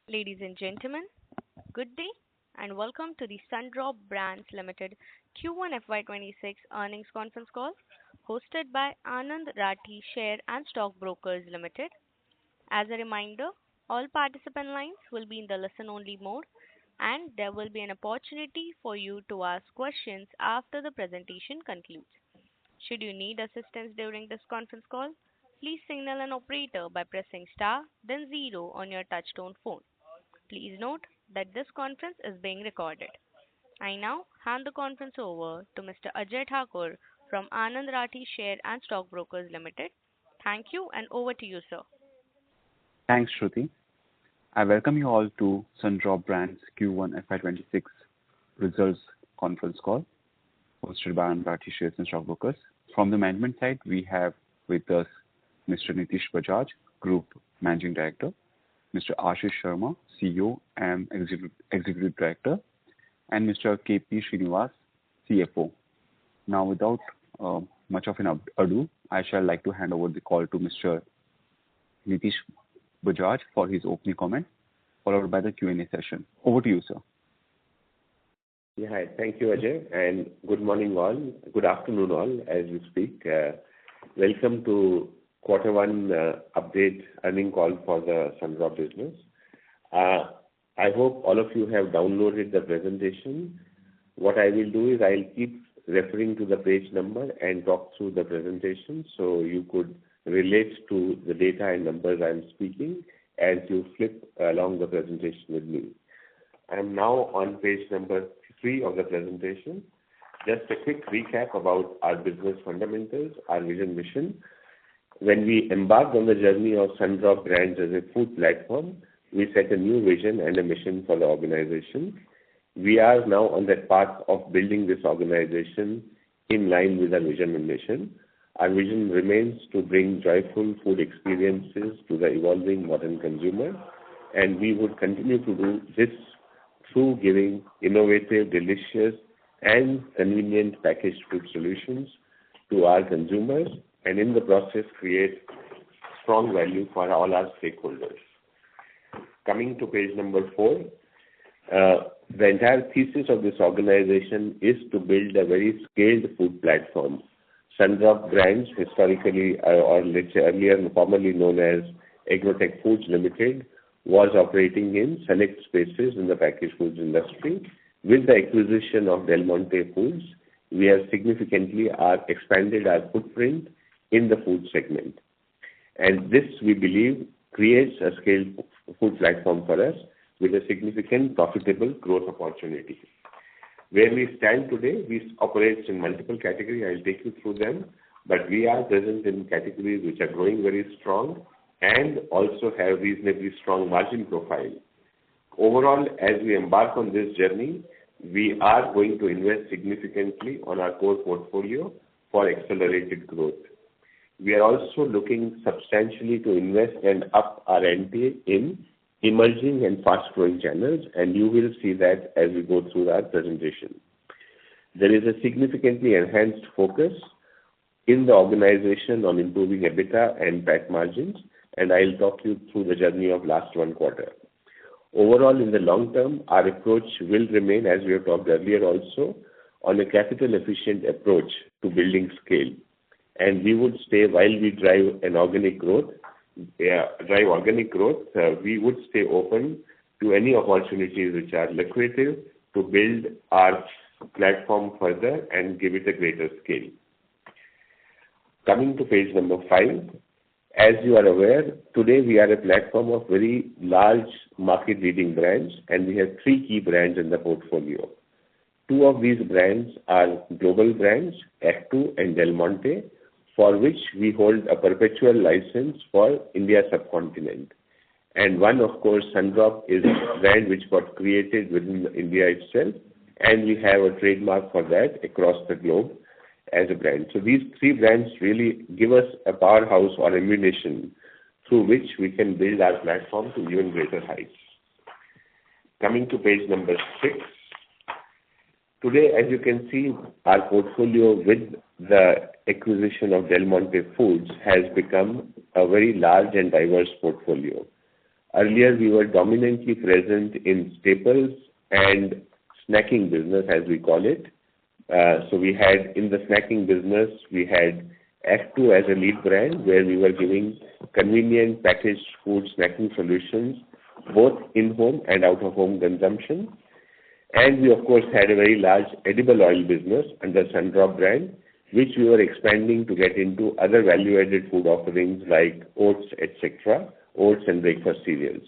Ladies and gentlemen, good day and welcome to the Sundrop Brands Limited Q1 FY26 earnings conference call hosted by Anand Rathi Share and Stock Brokers Limited. As a reminder, all participant lines will be in the listen only mode and there will be an opportunity for you to ask questions after the presentation concludes. Should you need assistance during this conference call, please signal an operator by pressing star then zero on your touchtone phone. Please note that this conference is being recorded. I now hand the conference over to Mr. Ajay Thakur from Anand Rathi Share and Stock Brokers Limited. Thank you and over to you, sir. Thanks, Shruti. I welcome you all to Sundrop Brands Q1 FY26 results conference call hosted by Anand Rathi Shares and Stock Brokers. From the management side, we have with us Mr. Nitish Bajaj, Group Managing Director, Mr. Ashish Sharma, CEO and Executive Director, and Mr. K.P. Srinivas, CFO. Now, without much of an ado, I shall like to hand over the call to Mr. Nitish Bajaj for his opening comment, followed by the Q&A session. Over to you, sir. Yeah, hi. Thank you, Ajay, and good morning all. Good afternoon all, as we speak. Welcome to Quarter 1 update earning call for the Sundrop business. I hope all of you have downloaded the presentation. What I will do is I'll keep referring to the page number and talk through the presentation so you could relate to the data and numbers I'm speaking as you flip along the presentation with me. I'm now on page number 3 of the presentation. Just a quick recap about our business fundamentals, our vision mission. When we embarked on the journey of Sundrop Brands as a food platform, we set a new vision and a mission for the organization. We are now on that path of building this organization in line with our vision and mission. Our vision remains to bring joyful food experiences to the evolving modern consumer, and we would continue to do this through giving innovative, delicious, and convenient packaged food solutions to our consumers, and in the process create strong value for all our stakeholders. Coming to page number 4, the entire thesis of this organization is to build a very scaled food platform. Sundrop Brands, historically or let's say earlier formerly known as Agrotech Foods Limited, was operating in select spaces in the packaged foods industry. With the acquisition of Del Monte Foods, we have significantly expanded our footprint in the food segment. And this, we believe, creates a scaled food platform for us with a significant profitable growth opportunity. Where we stand today, we operate in multiple categories. I'll take you through them, but we are present in categories which are growing very strong and also have reasonably strong margin profile. Overall, as we embark on this journey, we are going to invest significantly on our core portfolio for accelerated growth. We are also looking substantially to invest and up our ante in emerging and fast-growing channels, and you will see that as we go through our presentation. There is a significantly enhanced focus in the organization on improving EBITDA and PAT margins, and I'll talk you through the journey of last 1 quarter. Overall, in the long term, our approach will remain, as we have talked earlier also, on a capital-efficient approach to building scale. And we would stay, while we drive organic growth, we would stay open to any opportunities which are lucrative to build our platform further and give it a greater scale. Coming to page number 5, as you are aware, today we are a platform of very large market-leading brands, and we have 3 key brands in the portfolio. 2 of these brands are global brands, Actu and Del Monte, for which we hold a perpetual license for India subcontinent. And one, of course, Sundrop, is a brand which got created within India itself, and we have a trademark for that across the globe as a brand. So these 3 brands really give us a powerhouse or ammunition through which we can build our platform to even greater heights. Coming to page number 6. Today, as you can see, our portfolio with the acquisition of Del Monte Foods has become a very large and diverse portfolio. Earlier, we were dominantly present in staples and snacking business, as we call it. So we had, in the snacking business, we had F2 as a lead brand, where we were giving convenient packaged food snacking solutions, both in-home and out-of-home consumption. And we, of course, had a very large edible oil business under Sundrop brand, which we were expanding to get into other value-added food offerings like oats, etc., oats and breakfast cereals.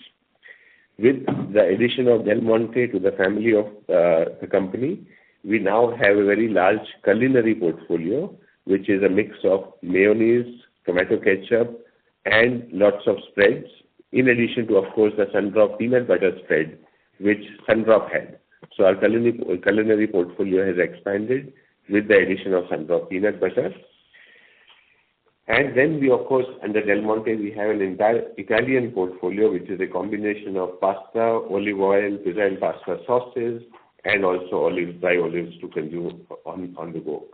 With the addition of Del Monte to the family of the company, we now have a very large culinary portfolio, which is a mix of mayonnaise, tomato ketchup, and lots of spreads, in addition to, of course, the Sundrop peanut butter spread, which Sundrop had. So our culinary portfolio has expanded with the addition of Sundrop peanut butter. And then we, of course, under Del Monte, we have an entire Italian portfolio, which is a combination of pasta, olive oil, pizza and pasta sauces, and also dry olives to consume on the go.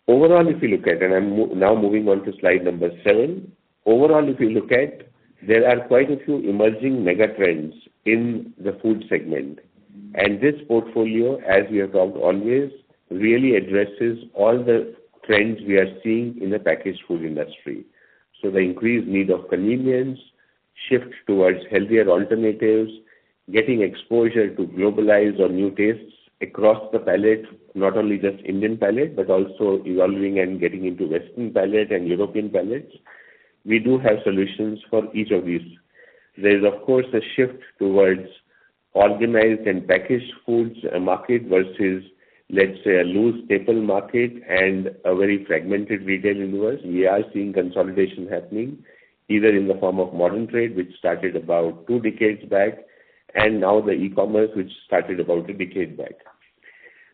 Overall, if you look at, and I'm now moving on to slide number 7, overall, if you look at, there are quite a few emerging mega trends in the food segment. And this portfolio, as we have talked always, really addresses all the trends we are seeing in the packaged food industry. So the increased need of convenience, shift towards healthier alternatives, getting exposure to globalized or new tastes across the palette, not only just Indian palette, but also evolving and getting into Western palette and European palettes. We do have solutions for each of these. There is, of course, a shift towards organized and packaged foods market versus, let's say, a loose staple market and a very fragmented retail universe. We are seeing consolidation happening, either in the form of modern trade, which started about 2 decades back, and now the e-commerce, which started about a decade back.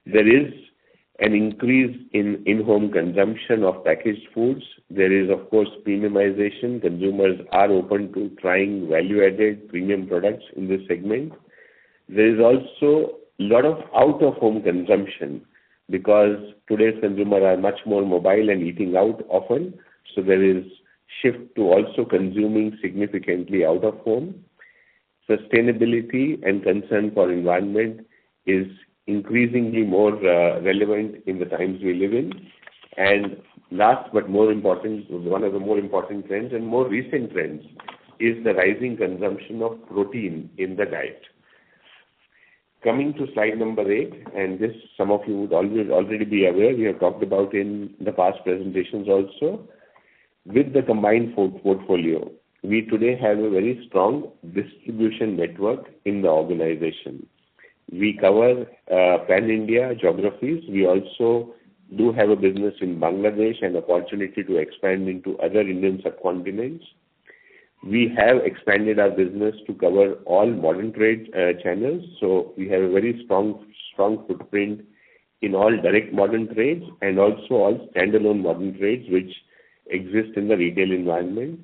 There is an increase in in-home consumption of packaged foods. There is, of course, premiumization. Consumers are open to trying value-added premium products in this segment. There is also a lot of out-of-home consumption because today's consumers are much more mobile and eating out often. So there is shift to also consuming significantly out of home. Sustainability and concern for environment is increasingly more relevant in the times we live in. And last but more important, one of the more important trends and more recent trends is the rising consumption of protein in the diet. Coming to slide number 8, and this some of you would already be aware, we have talked about in the past presentations also. With the combined portfolio, we today have a very strong distribution network in the organization. We cover pan-India geographies. We also do have a business in Bangladesh and opportunity to expand into other Indian subcontinents. We have expanded our business to cover all modern trade channels. So we have a very strong footprint in all direct modern trades and also all standalone modern trades which exist in the retail environment.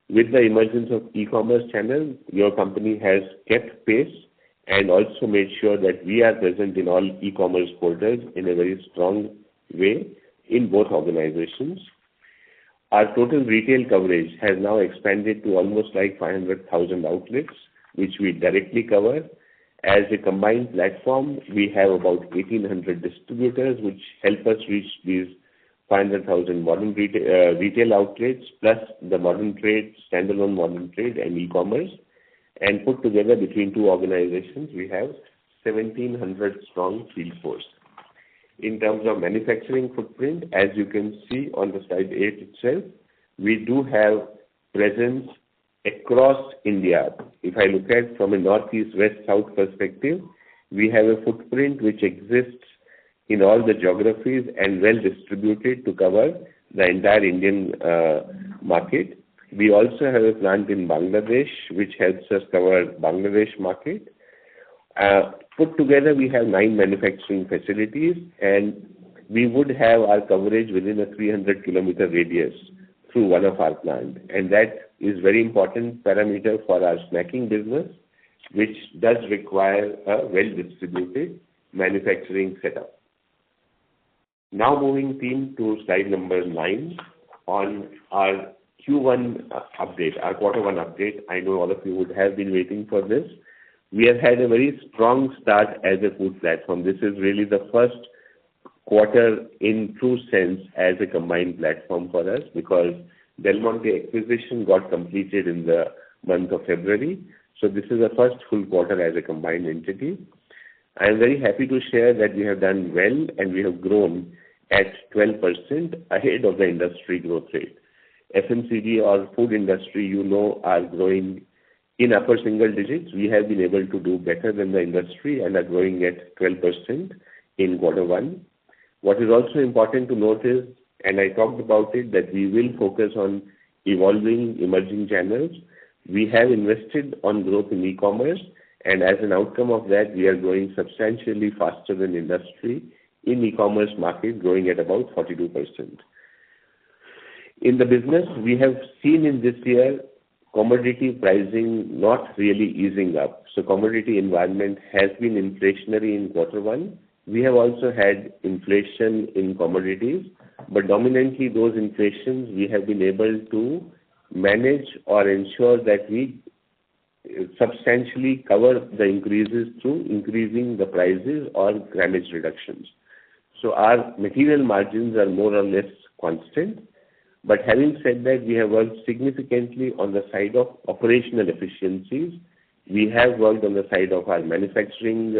With the emergence of e-commerce channel, your company has kept pace and also made sure that we are present in all e-commerce portals in a very strong way in both organizations. Our total retail coverage has now expanded to almost like 500,000 outlets, which we directly cover. As a combined platform, we have about 1,800 distributors, which help us reach these 500,000 modern retail outlets, plus the modern trade, standalone modern trade, and e-commerce. And put together between two organizations, we have 1,700 strong field force. In terms of manufacturing footprint, as you can see on the slide 8 itself, we do have presence across India. If I look at from a northeast, west, south perspective, we have a footprint which exists in all the geographies and well distributed to cover the entire Indian market. We also have a plant in Bangladesh, which helps us cover Bangladesh market. Put together, we have 9 manufacturing facilities, and we would have our coverage within a 300-kilometer radius through one of our plants. And that is very important parameter for our snacking business, which does require a well-distributed manufacturing setup. Now moving team to slide number 9 on our Q1 update, our Q1 update. I know all of you would have been waiting for this. We have had a very strong start as a food platform. This is really the first quarter in true sense as a combined platform for us, because Del Monte acquisition got completed in the month of February. So this is the first full quarter as a combined entity. I am very happy to share that we have done well, and we have grown at 12% ahead of the industry growth rate. FMCG or food industry, are growing in upper single digits. We have been able to do better than the industry and are growing at 12% in Q1. What is also important to note is, and I talked about it, that we will focus on evolving emerging channels. We have invested on growth in e-commerce, and as an outcome of that, we are growing substantially faster than industry in e-commerce market, growing at about 42%. In the business, we have seen in this year commodity pricing not really easing up. So commodity environment has been inflationary in Q1. We have also had inflation in commodities, but dominantly those inflations we have been able to manage or ensure that we substantially cover the increases through increasing the prices or grammage reductions. So our material margins are more or less constant. But having said that, we have worked significantly on the side of operational efficiencies. We have worked on the side of our manufacturing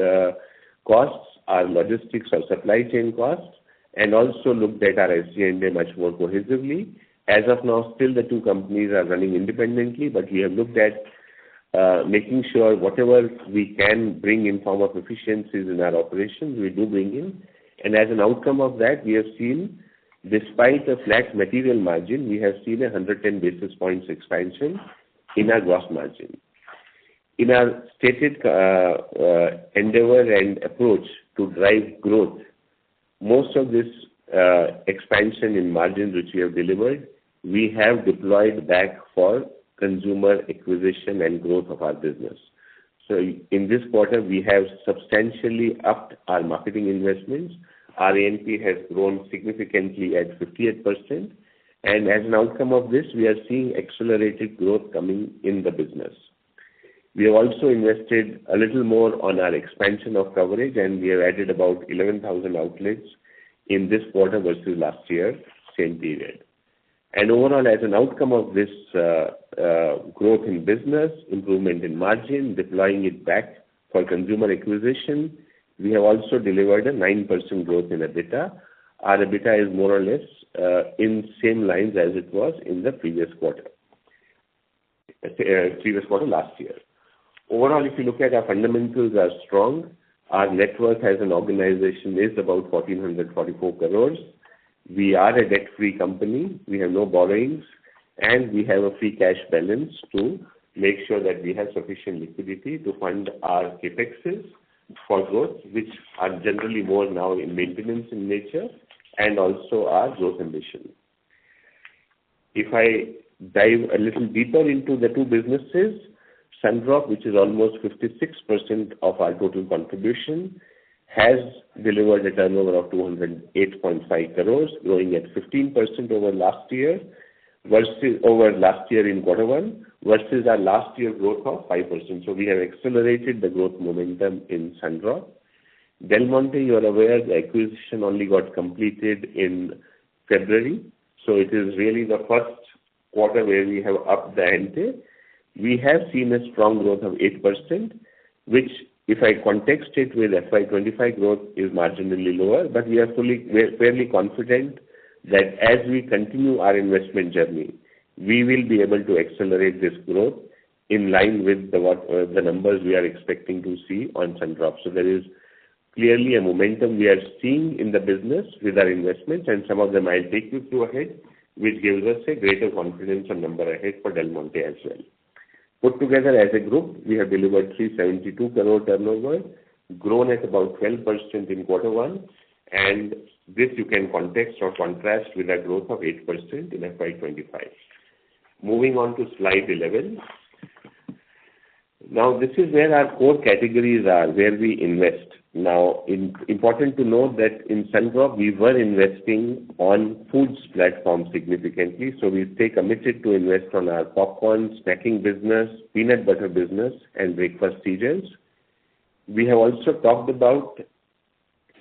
costs, our logistics or supply chain costs, and also looked at our SG&A much more cohesively. As of now, still the two companies are running independently, but we have looked at making sure whatever we can bring in form of efficiencies in our operations, we do bring in. And as an outcome of that, we have seen, despite a flat material margin, we have seen a 110 basis points expansion in our gross margin. In our stated endeavor and approach to drive growth, most of this expansion in margins which we have delivered, we have deployed back for consumer acquisition and growth of our business. So in this quarter, we have substantially upped our marketing investments. Our A&P has grown significantly at 58%. And as an outcome of this, we are seeing accelerated growth coming in the business. We have also invested a little more on our expansion of coverage, and we have added about 11,000 outlets in this quarter versus last year, same period. And overall, as an outcome of this growth in business, improvement in margin, deploying it back for consumer acquisition, we have also delivered a 9% growth in EBITDA. Our EBITDA is more or less in same lines as it was in the previous quarter last year. Overall, if you look at our fundamentals are strong. Our net worth as an organization is about 1,444 crores. We are a debt-free company. We have no borrowings, and we have a free cash balance to make sure that we have sufficient liquidity to fund our capexes for growth, which are generally more now in maintenance in nature, and also our growth ambition. If I dive a little deeper into the two businesses, Sundrop, which is almost 56% of our total contribution, has delivered a turnover of 208.5 crores, growing at 15% over last year in Q1 versus our last year growth of 5%. So we have accelerated the growth momentum in Sundrop. Del Monte, you are aware, the acquisition only got completed in February. So it is really the first quarter where we have upped the ante. We have seen a strong growth of 8%, which, if I context it with FY25 growth, is marginally lower, but we are fairly confident that as we continue our investment journey, we will be able to accelerate this growth in line with the numbers we are expecting to see on Sundrop. So there is clearly a momentum we are seeing in the business with our investments, and some of them I'll take you through ahead, which gives us a greater confidence on number ahead for Del Monte as well. Put together as a group, we have delivered 372 crore turnover, grown at about 12% in Q1, and this you can context or contrast with a growth of 8% in FY25. Moving on to slide 11. Now, this is where our core categories are, where we invest. Now, important to note that in Sundrop, we were investing on foods platform significantly. So we stay committed to invest on our popcorn, snacking business, peanut butter business, and breakfast cereals. We have also talked about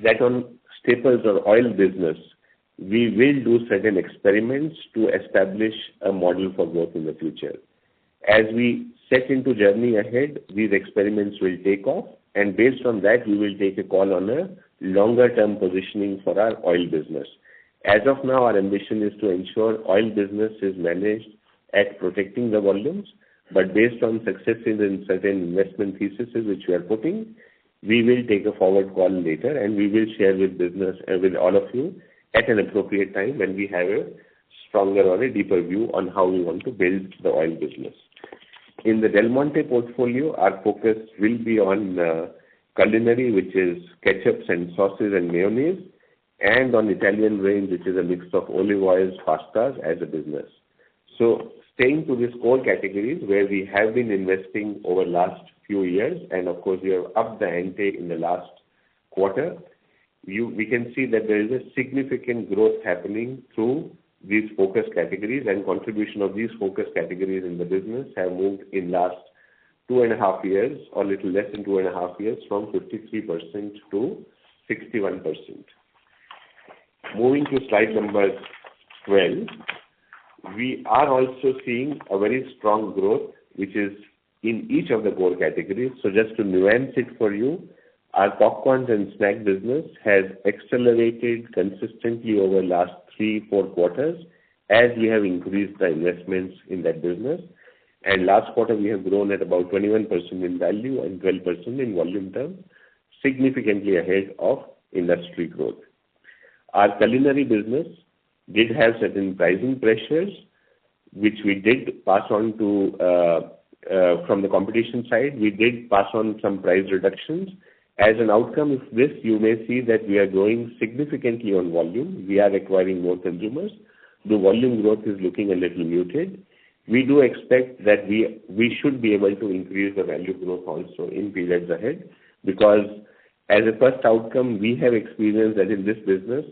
that on staples or oil business, we will do certain experiments to establish a model for growth in the future. As we set into journey ahead, these experiments will take off, and based on that, we will take a call on a longer-term positioning for our oil business. As of now, our ambition is to ensure oil business is managed at protecting the volumes, but based on successes in certain investment theses which we are putting, we will take a forward call later, and we will share with business and with all of you at an appropriate time when we have a stronger or a deeper view on how we want to build the oil business. In the Del Monte portfolio, our focus will be on culinary, which is ketchups and sauces and mayonnaise, and on Italian range, which is a mix of olive oils, pastas as a business. So staying to these core categories where we have been investing over last few years, and of course we have upped the ante in the last quarter, we can see that there is a significant growth happening through these focus categories, and contribution of these focus categories in the business have moved in last 2.5 years, or little less than 2.5 years, from 53% to 61%. Moving to slide number 12, we are also seeing a very strong growth, which is in each of the core categories. So just to nuance it for you, our popcorns and snack business has accelerated consistently over last 3-4 quarters as we have increased the investments in that business. And last quarter, we have grown at about 21% in value and 12% in volume terms, significantly ahead of industry growth. Our culinary business did have certain pricing pressures, which we did pass on to, from the competition side, we did pass on some price reductions. As an outcome of this, you may see that we are growing significantly on volume. We are acquiring more consumers. The volume growth is looking a little muted. We do expect that we should be able to increase the value growth also in periods ahead, because as a first outcome, we have experienced that in this business,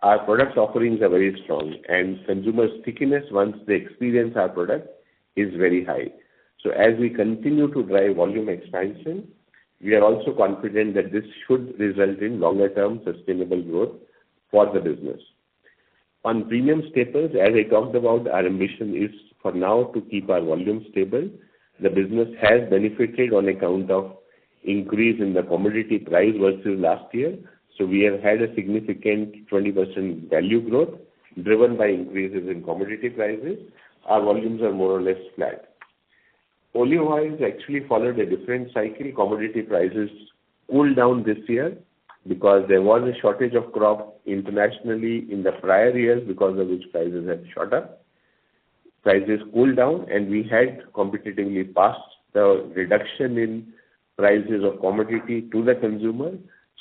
our product offerings are very strong, and consumer stickiness once they experience our product is very high. So as we continue to drive volume expansion, we are also confident that this should result in longer-term sustainable growth for the business. On premium staples, as I talked about, our ambition is for now to keep our volume stable. The business has benefited on account of increase in the commodity price versus last year. So we have had a significant 20% value growth driven by increases in commodity prices. Our volumes are more or less flat. Olive oils actually followed a different cycle. Commodity prices cooled down this year because there was a shortage of crop internationally in the prior years, because of which prices had shot up. Prices cooled down, and we had competitively passed the reduction in prices of commodity to the consumer.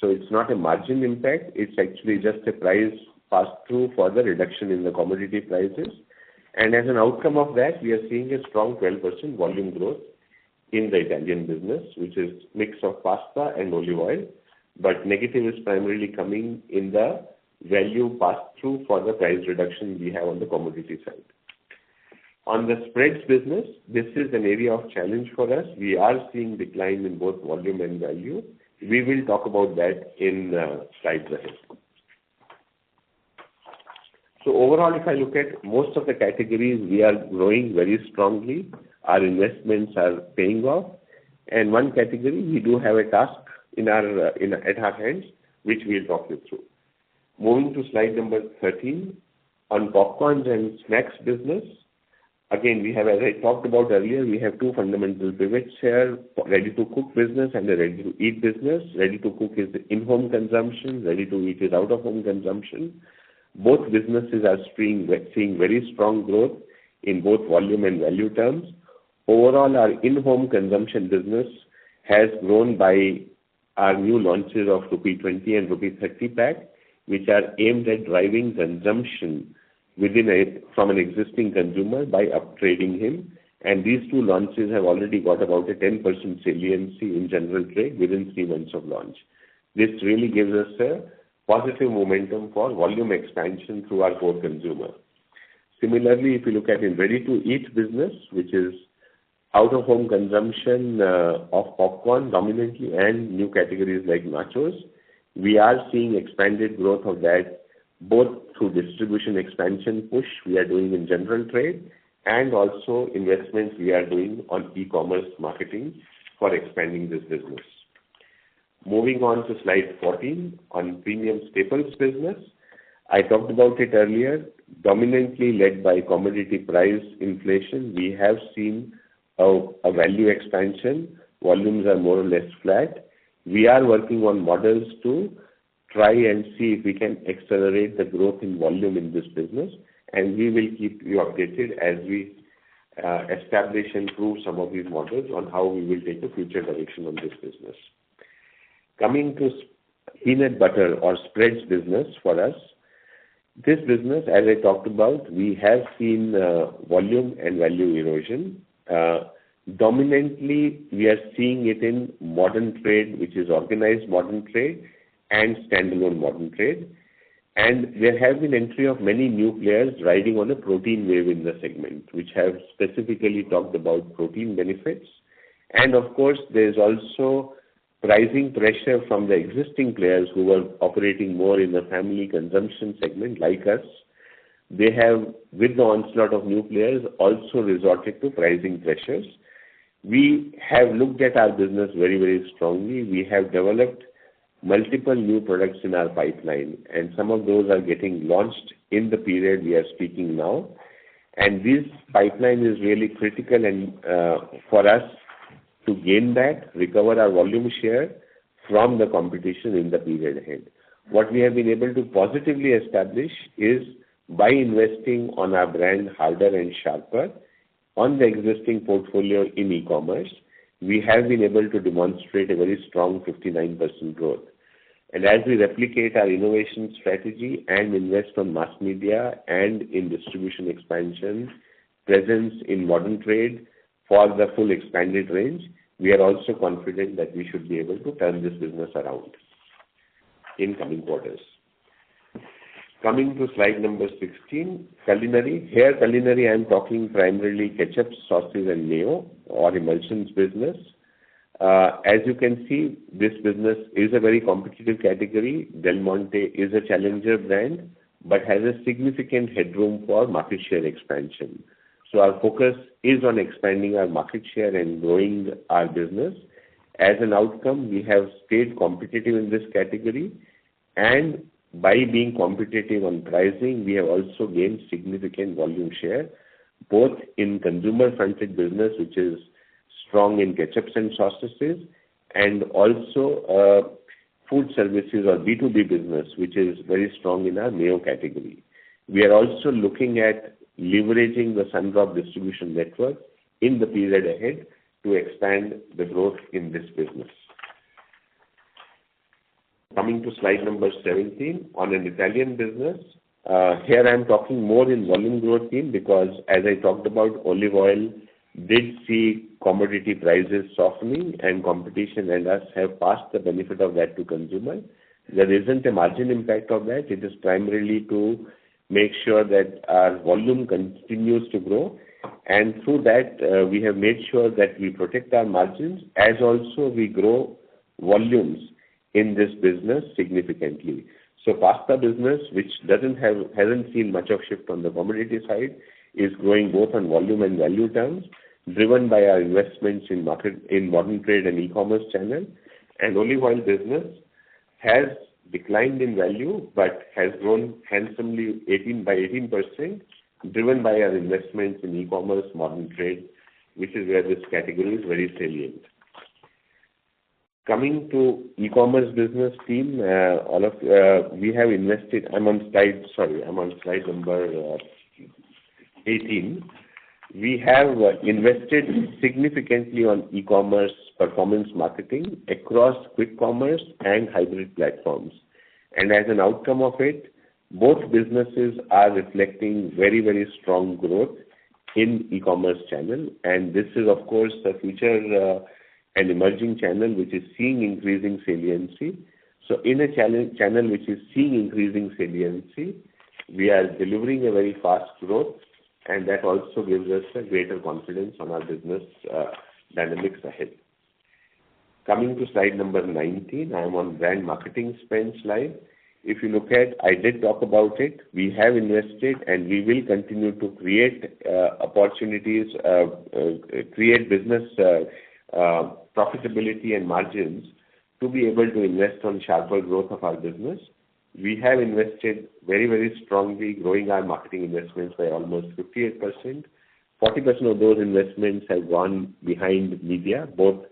So it's not a margin impact. It's actually just a price pass-through for the reduction in the commodity prices. And as an outcome of that, we are seeing a strong 12% volume growth in the Italian business, which is mix of pasta and olive oil. But negative is primarily coming in the value pass-through for the price reduction we have on the commodity side. On the spreads business, this is an area of challenge for us. We are seeing decline in both volume and value. We will talk about that in slides ahead. So overall, if I look at most of the categories, we are growing very strongly. Our investments are paying off. And one category, we do have a task at our hands, which we'll talk you through. Moving to slide number 13, on popcorns and snacks business. Again, we have, as I talked about earlier, we have two fundamental pivots here: ready-to-cook business and the ready-to-eat business. Ready-to-cook is the in-home consumption. Ready-to-eat is out-of-home consumption. Both businesses are seeing very strong growth in both volume and value terms. Overall, our in-home consumption business has grown by our new launches of rupee 20 and rupee 30 pack, which are aimed at driving consumption from an existing consumer by upgrading him. And these two launches have already got about a 10% saliency in general trade within 3 months of launch. This really gives us a positive momentum for volume expansion through our core consumer. Similarly, if you look at in ready-to-eat business, which is out-of-home consumption of popcorn dominantly and new categories like nachos, we are seeing expanded growth of that both through distribution expansion push we are doing in general trade and also investments we are doing on e-commerce marketing for expanding this business. Moving on to slide 14 on premium staples business. I talked about it earlier, dominantly led by commodity price inflation. We have seen a value expansion. Volumes are more or less flat. We are working on models to try and see if we can accelerate the growth in volume in this business, and we will keep you updated as we establish and prove some of these models on how we will take a future direction on this business. Coming to peanut butter or spreads business for us, this business, as I talked about, we have seen volume and value erosion. Dominantly, we are seeing it in modern trade, which is organized modern trade and standalone modern trade. And there have been entry of many new players riding on a protein wave in the segment, which have specifically talked about protein benefits. And of course, there is also pricing pressure from the existing players who were operating more in the family consumption segment like us. They have, with the onslaught of new players, also resorted to pricing pressures. We have looked at our business very, very strongly. We have developed multiple new products in our pipeline, and some of those are getting launched in the period we are speaking now. And this pipeline is really critical and for us to gain that, recover our volume share from the competition in the period ahead. What we have been able to positively establish is by investing on our brand harder and sharper on the existing portfolio in e-commerce, we have been able to demonstrate a very strong 59% growth. And as we replicate our innovation strategy and invest on mass media and in distribution expansion, presence in modern trade for the full expanded range, we are also confident that we should be able to turn this business around in coming quarters. Coming to slide number 16, culinary. Here, culinary, I am talking primarily ketchup, sauces, and mayo or emulsions business. As you can see, this business is a very competitive category. Del Monte is a challenger brand, but has a significant headroom for market share expansion. So our focus is on expanding our market share and growing our business. As an outcome, we have stayed competitive in this category, and by being competitive on pricing, we have also gained significant volume share, both in consumer-fronted business, which is strong in ketchups and sauces, and also food services or B2B business, which is very strong in our mayo category. We are also looking at leveraging the Sundrop distribution network in the period ahead to expand the growth in this business. Coming to slide number 17 on an Italian business. Here I am talking more in volume growth team because as I talked about, olive oil did see commodity prices softening and competition and us have passed the benefit of that to consumer. There isn't a margin impact of that. It is primarily to make sure that our volume continues to grow, and through that we have made sure that we protect our margins as also we grow volumes in this business significantly. So pasta business, which hasn't seen much of shift on the commodity side, is growing both on volume and value terms, driven by our investments in modern trade and e-commerce channel. And olive oil business has declined in value but has grown handsomely by 18%, driven by our investments in e-commerce, modern trade, which is where this category is very salient. Coming to e-commerce business team, we have invested. I'm on slide number 18. We have invested significantly on e-commerce performance marketing across quick commerce and hybrid platforms. And as an outcome of it, both businesses are reflecting very, very strong growth in e-commerce channel. And this is, of course, a future and emerging channel which is seeing increasing saliency. So in a channel which is seeing increasing saliency, we are delivering a very fast growth, and that also gives us a greater confidence on our business dynamics ahead. Coming to slide number 19, I am on brand marketing spend slide. If you look at, I did talk about it, we have invested and we will continue to create opportunities, create business profitability and margins to be able to invest on sharper growth of our business. We have invested very, very strongly, growing our marketing investments by almost 58%. 40% of those investments have gone behind media, both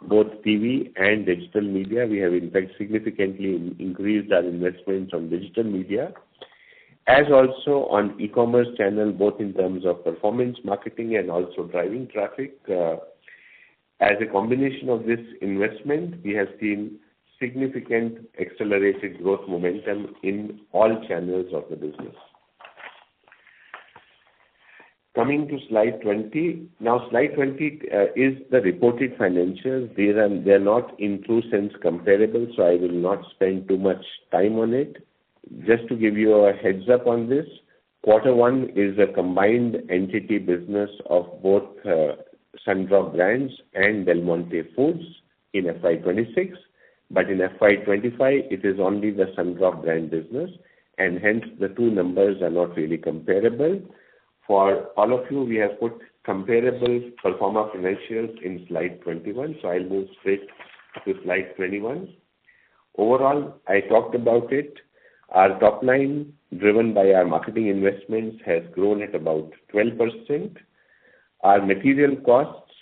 TV and digital media. We have in fact significantly increased our investments on digital media, as also on e-commerce channel, both in terms of performance marketing and also driving traffic. As a combination of this investment, we have seen significant accelerated growth momentum in all channels of the business. Coming to slide 20. Now, slide 20 is the reported financials. They are not in true sense comparable, so I will not spend too much time on it. Just to give you a heads up on this, Q1 is a combined entity business of both Sundrop Brands and Del Monte Foods in FY26, but in FY25 it is only the Sundrop brand business, and hence the two numbers are not really comparable. For all of you, we have put comparable pro forma financials in slide 21, so I'll move straight to slide 21. Overall, I talked about it. Our top line, driven by our marketing investments, has grown at about 12%. Our material costs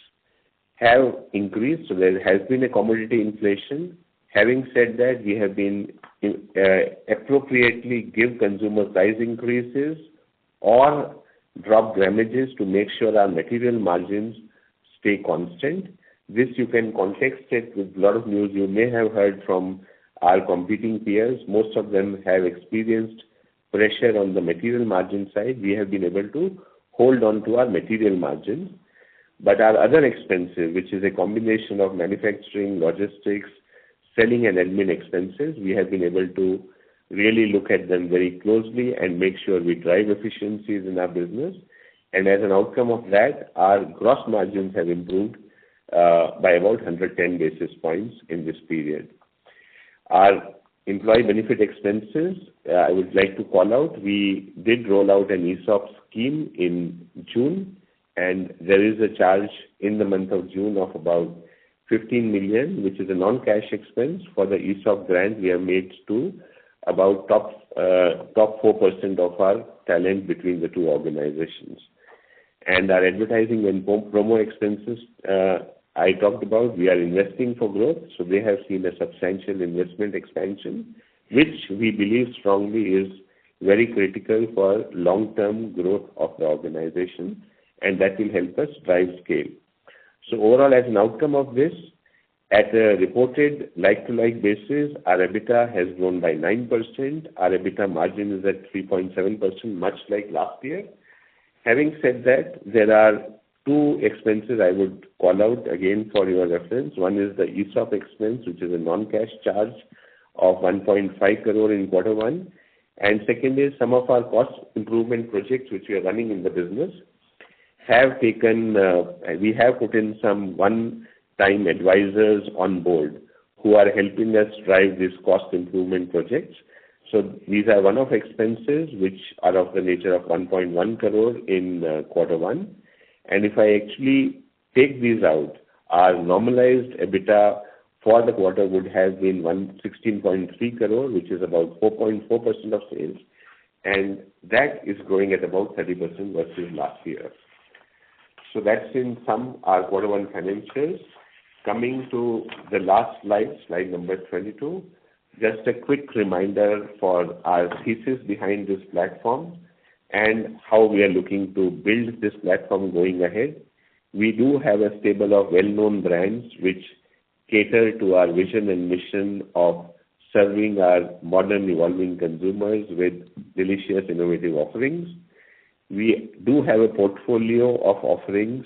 have increased, so there has been a commodity inflation. Having said that, we have been appropriately give consumer price increases or drop grammages to make sure our material margins stay constant. This you can context it with a lot of news you may have heard from our competing peers. Most of them have experienced pressure on the material margin side. We have been able to hold on to our material margins. But our other expenses, which is a combination of manufacturing, logistics, selling and admin expenses, we have been able to really look at them very closely and make sure we drive efficiencies in our business. And as an outcome of that, our gross margins have improved by about 110 basis points in this period. Our employee benefit expenses, I would like to call out, we did roll out an ESOP scheme in June, and there is a charge in the month of June of about 15 million, which is a non-cash expense for the ESOP grant we have made to about top 4% of our talent between the two organizations. And our advertising and promo expenses, I talked about, we are investing for growth, so they have seen a substantial investment expansion, which we believe strongly is very critical for long-term growth of the organization, and that will help us drive scale. So overall, as an outcome of this, at a reported like-to-like basis, our EBITDA has grown by 9%. Our EBITDA margin is at 3.7%, much like last year. Having said that, there are two expenses I would call out again for your reference. One is the ESOP expense, which is a non-cash charge of 1.5 crore in Q1. And second is some of our cost improvement projects which we are running in the business have taken, we have put in some one-time advisors on board who are helping us drive these cost improvement projects. So these are one-off expenses which are of the nature of 1.1 crore in Q1. And if I actually take these out, our normalized EBITDA for the quarter would have been 16.3 crore, which is about 4.4% of sales. And that is growing at about 30% versus last year. So that's in sum our Q1 financials. Coming to the last slide, slide number 22, just a quick reminder for our thesis behind this platform and how we are looking to build this platform going ahead. We do have a stable of well-known brands which cater to our vision and mission of serving our modern evolving consumers with delicious innovative offerings. We do have a portfolio of offerings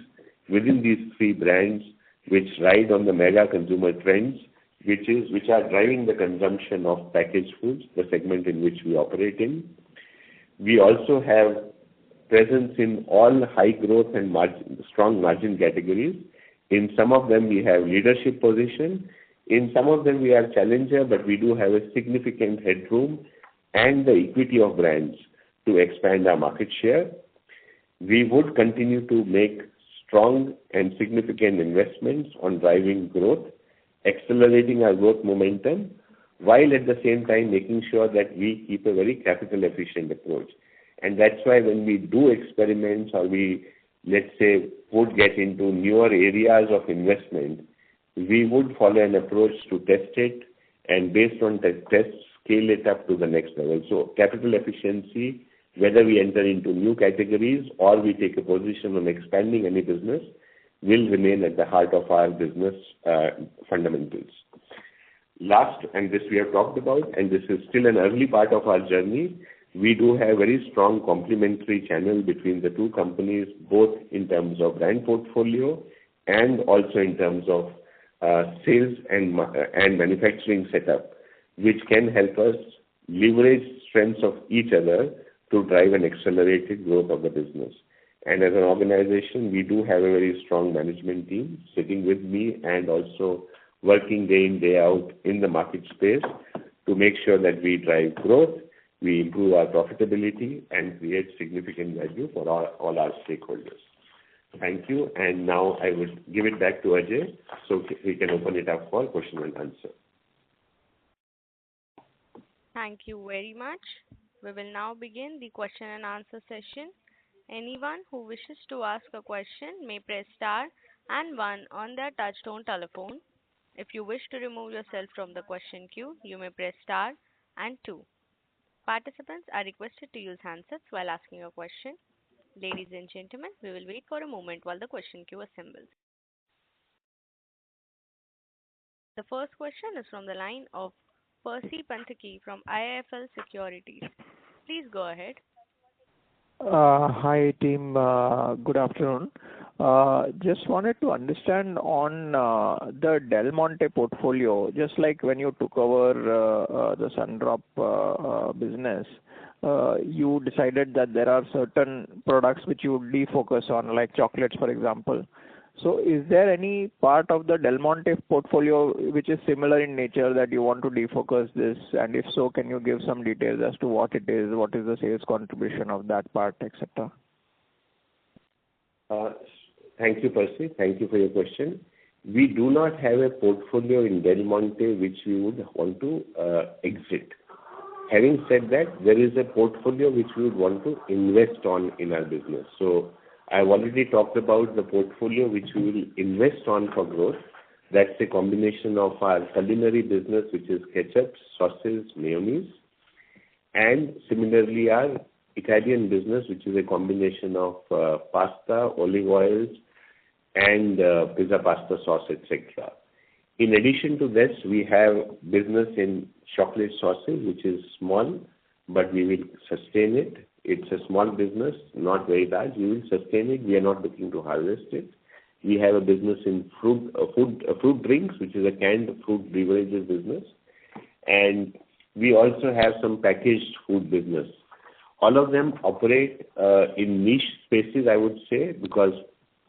within these three brands which ride on the mega consumer trends which are driving the consumption of packaged foods, the segment in which we operate in. We also have presence in all high growth and strong margin categories. In some of them, we have leadership position. In some of them, we are challenger, but we do have a significant headroom and the equity of brands to expand our market share. We would continue to make strong and significant investments on driving growth, accelerating our growth momentum, while at the same time making sure that we keep a very capital efficient approach. And that's why when we do experiments or we, let's say, would get into newer areas of investment, we would follow an approach to test it and based on that test, scale it up to the next level. So capital efficiency, whether we enter into new categories or we take a position on expanding any business, will remain at the heart of our business fundamentals. Last, and this we have talked about, and this is still an early part of our journey, we do have very strong complementary channel between the two companies, both in terms of brand portfolio and also in terms of sales and manufacturing setup, which can help us leverage strengths of each other to drive an accelerated growth of the business. And as an organization, we do have a very strong management team sitting with me and also working day in, day out in the market space to make sure that we drive growth, we improve our profitability, and create significant value for all our stakeholders. Thank you. And now I will give it back to Ajay so we can open it up for question and answer. Thank you very much. We will now begin the question and answer session. Anyone who wishes to ask a question may press star and one on their touchtone telephone. If you wish to remove yourself from the question queue, you may press star and two. Participants are requested to use handsets while asking a question. Ladies and gentlemen, we will wait for a moment while the question queue assembles. The first question is from the line of Percy Panthaki from IIFL Securities. Please go ahead. Hi team, good afternoon. Just wanted to understand on the Del Monte portfolio, just like when you took over the Sundrop business, you decided that there are certain products which you would defocus on, like chocolates, for example. So is there any part of the Del Monte portfolio which is similar in nature that you want to defocus this? And if so, can you give some details as to what it is, what is the sales contribution of that part, etc.? Thank you, Percy. Thank you for your question. We do not have a portfolio in Del Monte which we would want to exit. Having said that, there is a portfolio which we would want to invest on in our business. So I've already talked about the portfolio which we will invest on for growth. That's a combination of our culinary business, which is ketchup, sauces, mayonnaise, and similarly our Italian business, which is a combination of pasta, olive oils, and pizza pasta sauce, etc. In addition to this, we have business in chocolate sauces, which is small, but we will sustain it. It's a small business, not very large. We will sustain it. We are not looking to harvest it. We have a business in fruit drinks, which is a canned fruit beverages business. And we also have some packaged food business. All of them operate in niche spaces, I would say, because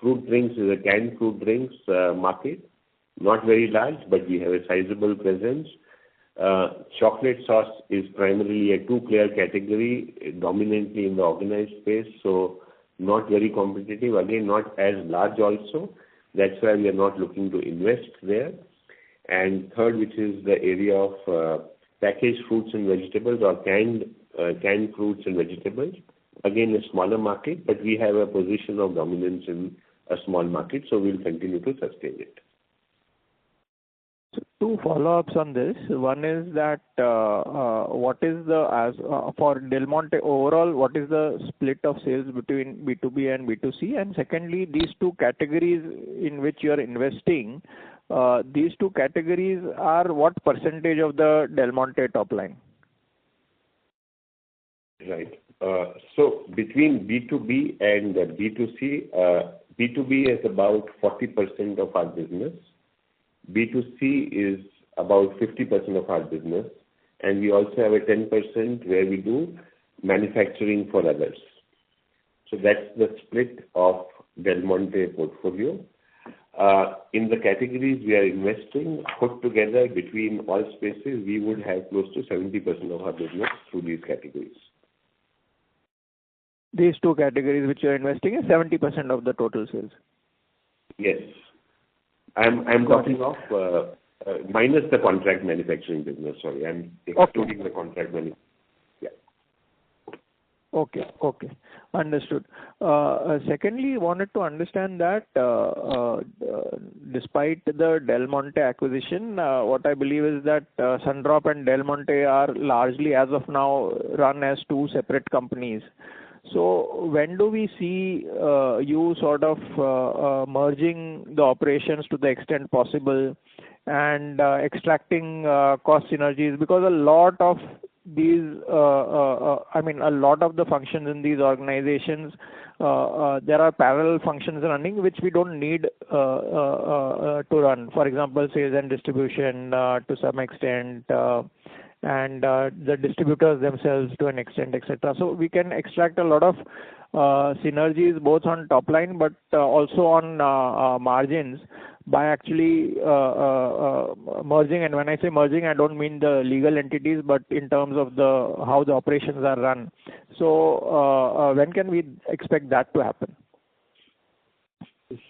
fruit drinks is a canned fruit drinks market. Not very large, but we have a sizable presence. Chocolate sauce is primarily a two-player category, dominantly in the organized space, so not very competitive. Again, not as large also. That's why we are not looking to invest there. And third, which is the area of packaged fruits and vegetables or canned fruits and vegetables. Again, a smaller market, but we have a position of dominance in a small market, so we'll continue to sustain it. So two follow-ups on this. One is that what is for Del Monte overall, what is the split of sales between B2B and B2C? And secondly, these two categories in which you are investing, these two categories are what percentage of the Del Monte top line? Right. So between B2B and B2C, B2B is about 40% of our business. B2C is about 50% of our business, and we also have a 10% where we do manufacturing for others. So that's the split of Del Monte portfolio. In the categories we are investing, put together between all spaces, we would have close to 70% of our business through these categories. These two categories which you are investing in, 70% of the total sales? Yes. I'm talking of minus the contract manufacturing business. Sorry, I'm excluding the contract manufacturing. Yeah. Okay. Understood. Secondly, wanted to understand that despite the Del Monte acquisition, what I believe is that Sundrop and Del Monte are largely, as of now, run as two separate companies. So when do we see you sort of merging the operations to the extent possible and extracting cost synergies? Because a lot of these, a lot of the functions in these organizations, there are parallel functions running which we don't need to run. For example, sales and distribution to some extent, and the distributors themselves to an extent, etc. So we can extract a lot of synergies both on top line but also on margins by actually merging. And when I say merging, I don't mean the legal entities, but in terms of how the operations are run. So when can we expect that to happen?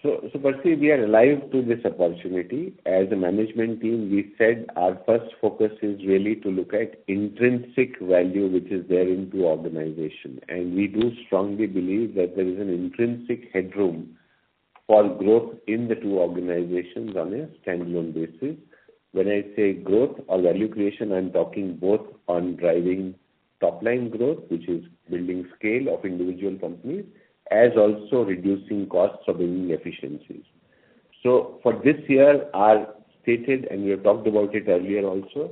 So Percy, we are alive to this opportunity. As a management team, we said our first focus is really to look at intrinsic value which is there in two organization. And we do strongly believe that there is an intrinsic headroom for growth in the two organizations on a standalone basis. When I say growth or value creation, I'm talking both on driving top-line growth, which is building scale of individual companies, as also reducing costs or bringing efficiencies. So for this year, our stated, and we have talked about it earlier also,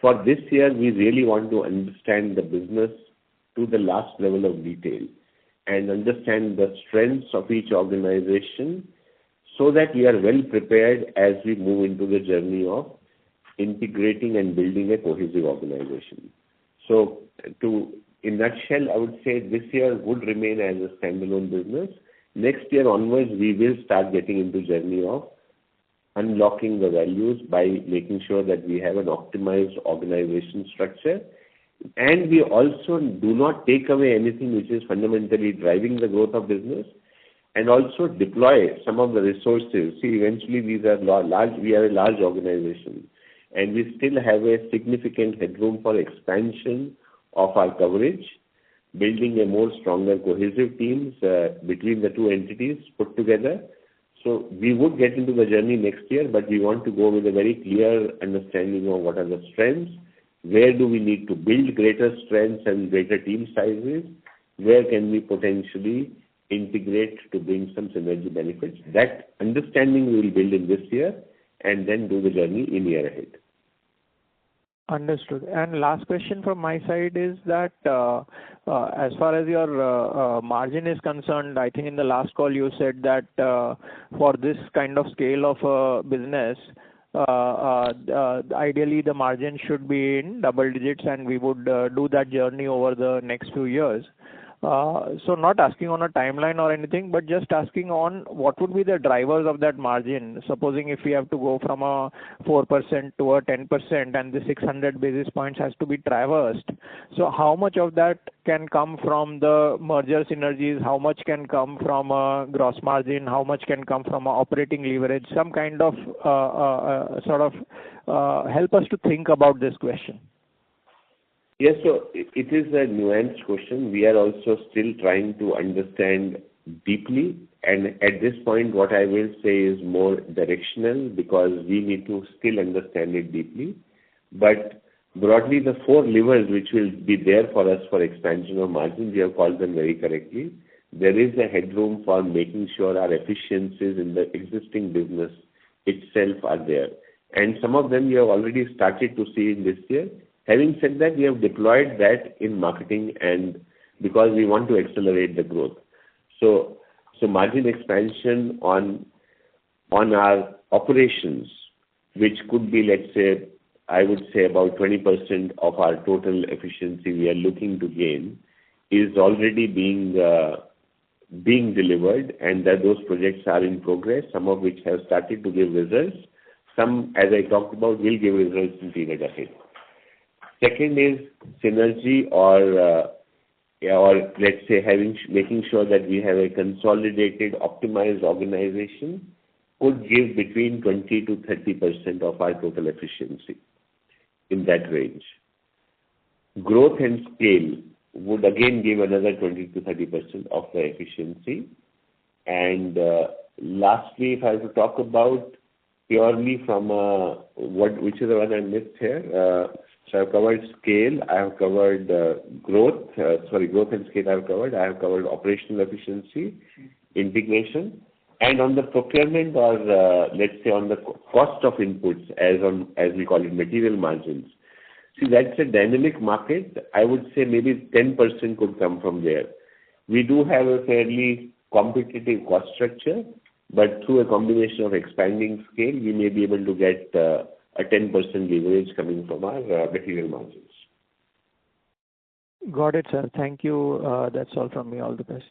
for this year, we really want to understand the business to the last level of detail and understand the strengths of each organization so that we are well prepared as we move into the journey of integrating and building a cohesive organization. So in a nutshell, I would say this year would remain as a standalone business. Next year onwards, we will start getting into journey of unlocking the values by making sure that we have an optimized organization structure. And we also do not take away anything which is fundamentally driving the growth of business, and also deploy some of the resources. See, eventually these are large. We are a large organization, and we still have a significant headroom for expansion of our coverage, building a more stronger cohesive teams between the two entities put together. So we would get into the journey next year, but we want to go with a very clear understanding of what are the strengths, where do we need to build greater strengths and greater team sizes, where can we potentially integrate to bring some synergy benefits. That understanding we will build in this year and then do the journey in year ahead. Understood. And last question from my side is that as far as your margin is concerned, I think in the last call you said that for this kind of scale of business, ideally the margin should be in double digits, and we would do that journey over the next few years. So not asking on a timeline or anything, but just asking on what would be the drivers of that margin. Supposing if we have to go from a 4% to a 10% and the 600 basis points has to be traversed. So how much of that can come from the merger synergies? How much can come from a gross margin? How much can come from a operating leverage? Some kind of help us to think about this question. Yes, so it is a nuanced question. We are also still trying to understand deeply, and at this point what I will say is more directional because we need to still understand it deeply. But broadly, the four levers which will be there for us for expansion of margins, we have called them very correctly. There is a headroom for making sure our efficiencies in the existing business itself are there. And some of them we have already started to see in this year. Having said that, we have deployed that in marketing and because we want to accelerate the growth. So margin expansion on our operations which could be, let's say, I would say about 20% of our total efficiency we are looking to gain, is already being delivered, and that those projects are in progress, some of which have started to give results. Some, as I talked about, will give results in period ahead. Second is synergy, or let's say making sure that we have a consolidated, optimized organization could give between 20 to 30% of our total efficiency, in that range. Growth and scale would again give another 20 to 30% of the efficiency. And lastly, if I have to talk about purely from which is the one I missed here? So I've covered scale, I have covered growth and scale I have covered. I have covered operational efficiency, integration, and on the procurement, or let's say on the cost of inputs, as we call it, material margins. See, that's a dynamic market. I would say maybe 10% could come from there. We do have a fairly competitive cost structure, but through a combination of expanding scale, we may be able to get a 10% leverage coming from our material margins. Got it, sir. Thank you. That's all from me. All the best.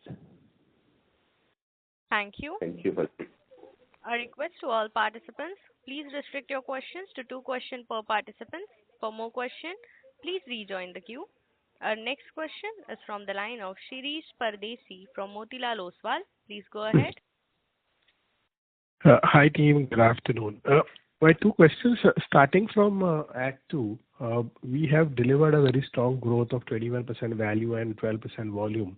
Thank you. Thank you. A request to all participants, please restrict your questions to 2 questions per participant. For more questions, please rejoin the queue. Our next question is from the line of Shirish Pardesi from Motilal Oswal. Please go ahead. Hi team, good afternoon. My 2 questions, starting from Act 2, we have delivered a very strong growth of 21% value and 12% volume.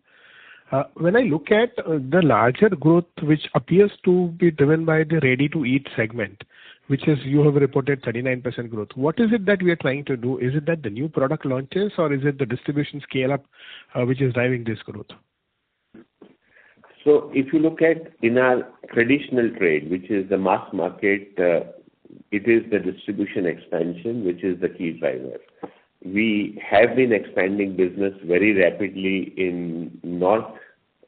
When I look at the larger growth, which appears to be driven by the ready-to-eat segment, which is, you have reported 39% growth. What is it that we are trying to do? Is it that the new product launches, or is it the distribution scale-up which is driving this growth? So if you look at in our traditional trade, which is the mass market, it is the distribution expansion which is the key driver. We have been expanding business very rapidly in North,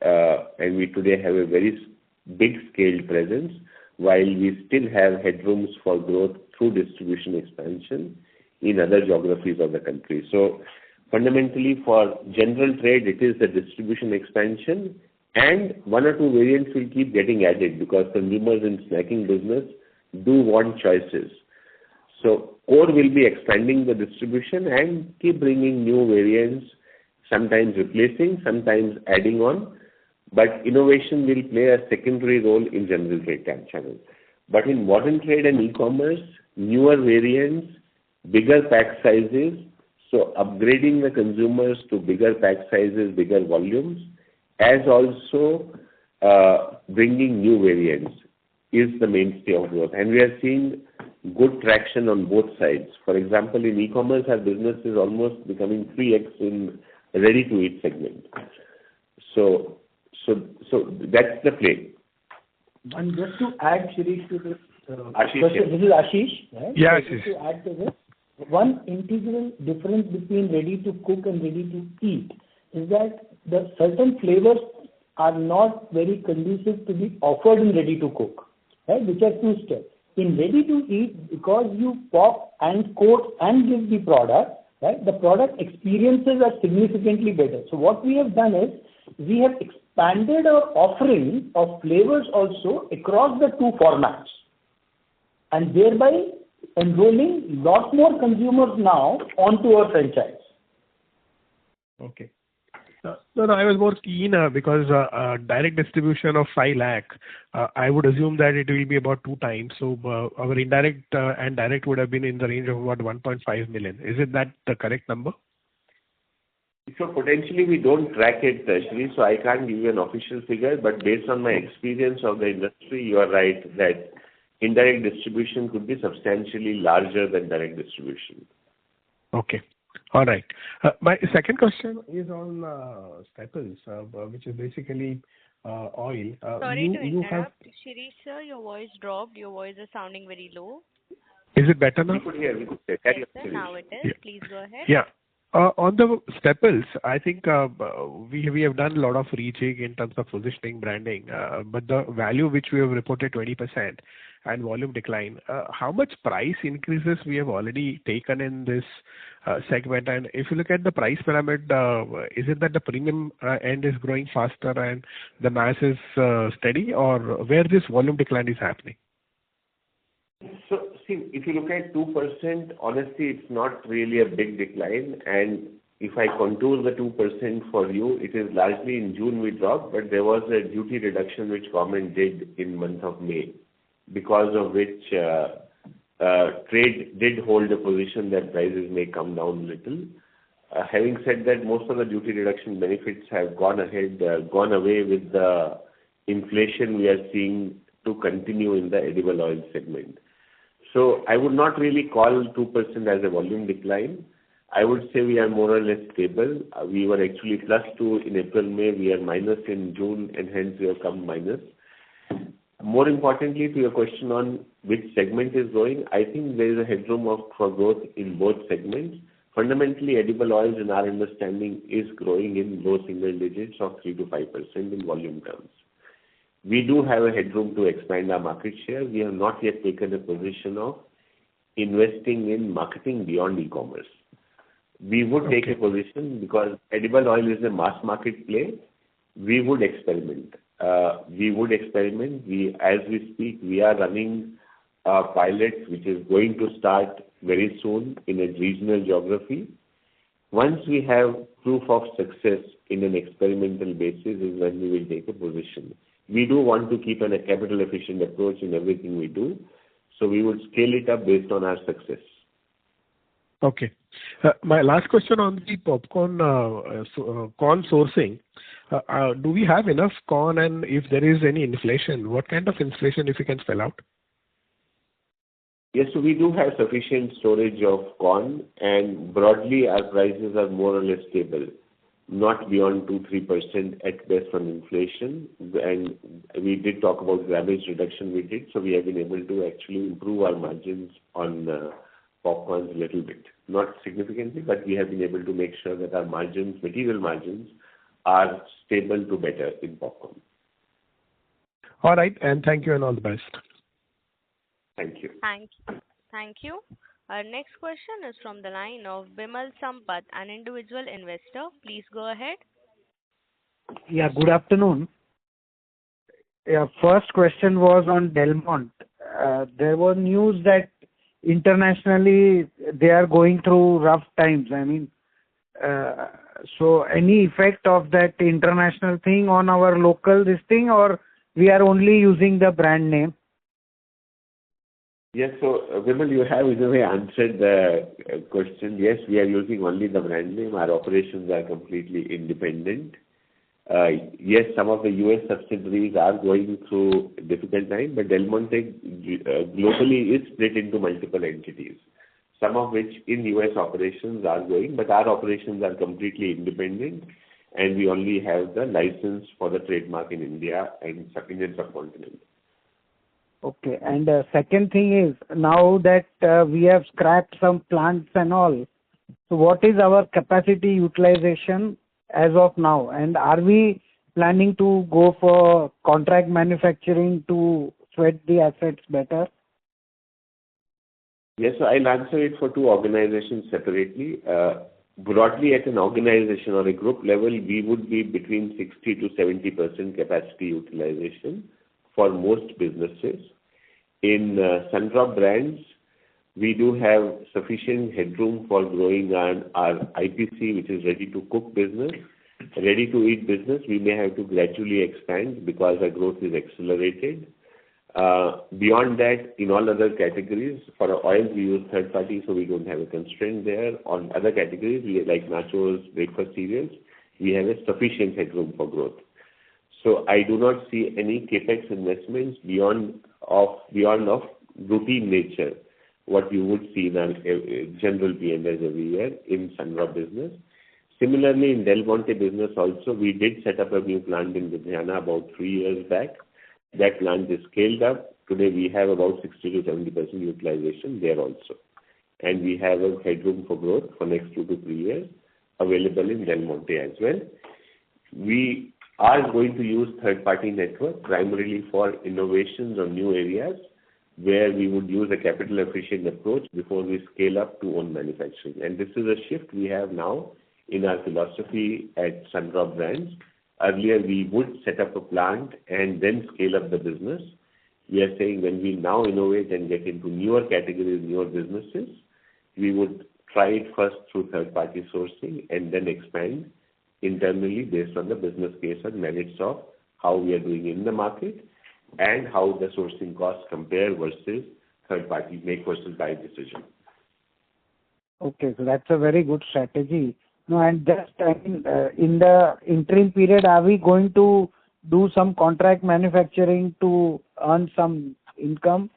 and we today have a very big scale presence, while we still have headrooms for growth through distribution expansion in other geographies of the country. So fundamentally for general trade, it is the distribution expansion, and 1 or 2 variants will keep getting added because consumers in snacking business do want choices. So core will be expanding the distribution and keep bringing new variants, sometimes replacing, sometimes adding on. But innovation will play a secondary role in general trade channel. But in modern trade and e-commerce, newer variants, bigger pack sizes, so upgrading the consumers to bigger pack sizes, bigger volumes, as also bringing new variants is the mainstay of growth. And we are seeing good traction on both sides. For example, in e-commerce, our business is almost becoming 3x in ready-to-eat segment. So that's the play. And just to add, Shirish, to this Ashish, question, this is Ashish, right? Yeah, so just to add to this, one integral difference between ready to cook and ready to eat is that the certain flavors are not very conducive to be offered in ready to cook, right? Which are 2 steps. In ready to eat, because you pop and coat and give the product, right? The product experiences are significantly better. So what we have done is we have expanded our offering of flavors also across the 2 formats, and thereby enrolling lot more consumers now onto our franchise. Okay. No, I was more keen because direct distribution of 5 lakh, I would assume that it will be about 2 times. So our indirect and direct would have been in the range of about 1.5 million. Is it that the correct number? So potentially we don't track it, Shri, so I can't give you an official figure, but based on my experience of the industry, you are right that indirect distribution could be substantially larger than direct distribution. Okay. All right. My second question is on staples, which is basically oil. Sorry to interrupt. Shirish sir, your voice dropped. Your voice is sounding very low. Is it better now? We could hear. Yes, sir, now it is. Yeah. Please go ahead. Yeah. On the staples, I think we have done a lot of reaching in terms of positioning, branding, but the value which we have reported 20%, and volume decline. How much price increases we have already taken in this segment? And if you look at the price pyramid, is it that the premium end is growing faster and the mass is steady, or where this volume decline is happening? So, see, if you look at 2%, honestly, it's not really a big decline. And if I contour the 2% for you, it is largely in June we dropped, but there was a duty reduction which government did in month of May, because of which trade did hold a position that prices may come down a little. Having said that, most of the duty reduction benefits have gone away with the inflation we are seeing to continue in the edible oil segment. So I would not really call 2% as a volume decline. I would say we are more or less stable. We were actually +2 in April, May. We are minus in June, and hence we have come minus. More importantly, to your question on which segment is growing, I think there is a headroom for growth in both segments. Fundamentally, edible oils, in our understanding, is growing in low single digits of 3 to 5% in volume terms. We do have a headroom to expand our market share. We have not yet taken a position of investing in marketing beyond e-commerce. We would take a position because edible oil is a mass market play. We would experiment. As we speak, we are running a pilot which is going to start very soon in a regional geography. Once we have proof of success in an experimental basis is when we will take a position. We do want to keep a capital efficient approach in everything we do, so we would scale it up based on our success. Okay. My last question on the popcorn corn sourcing. Do we have enough corn, and if there is any inflation, what kind of inflation, if you can spell out? Yes, so we do have sufficient storage of corn, and broadly our prices are more or less stable, not beyond 2-3% at best on inflation. And we did talk about grammage reduction we did, so we have been able to actually improve our margins on popcorns a little bit. Not significantly, but we have been able to make sure that our margins, material margins, are stable to better in popcorn. All right, and thank you and all the best. Thank you. Thank you. Our next question is from the line of Bimal Sampath, an individual investor. Please go ahead. Yeah, good afternoon. Yeah, first question was on Del Monte. There was news that internationally they are going through rough times. I mean, so any effect of that international thing on our local this thing, or we are only using the brand name? Yes, so Vimal, you have in a way answered the question. Yes, we are using only the brand name. Our operations are completely independent. Yes, some of the US subsidiaries are going through a difficult time, but Del Monte globally is split into multiple entities, some of which in US operations are going, but our operations are completely independent, and we only have the license for the trademark in India and Indian subcontinent. Okay, and the second thing is, now that we have scrapped some plants and all, so what is our capacity utilization as of now? And are we planning to go for contract manufacturing to sweat the assets better? Yes, so I'll answer it for two organizations separately. Broadly, at an organization or a group level, we would be between 60 to 70% capacity utilization for most businesses. In Sundrop Brands, we do have sufficient headroom for growing our IPC, which is ready-to-cook business. Ready-to-eat business, we may have to gradually expand because our growth is accelerated. Beyond that, in all other categories, for oil, we use third party, so we don't have a constraint there. On other categories, like nachos, breakfast cereals, we have a sufficient headroom for growth. So I do not see any capex investments beyond of routine nature, what you would see in our general P&Ls every year in Sundrop business. Similarly, in Del Monte business also, we did set up a new plant in Ludhiana about 3 years back. That plant is scaled up. Today we have about 60 to 70% utilization there also. And we have a headroom for growth for next 2 to 3 years available in Del Monte as well. We are going to use third-party network primarily for innovations on new areas, where we would use a capital efficient approach before we scale up to own manufacturing. And this is a shift we have now in our philosophy at Sundrop Brands. Earlier, we would set up a plant and then scale up the business. We are saying when we now innovate and get into newer categories, newer businesses, we would try it first through third-party sourcing and then expand internally based on the business case and merits of how we are doing in the market and how the sourcing costs compare versus third-party make versus buy decision. Okay, so that's a very good strategy. No, and just in the interim period, are we going to do some contract manufacturing to earn some income?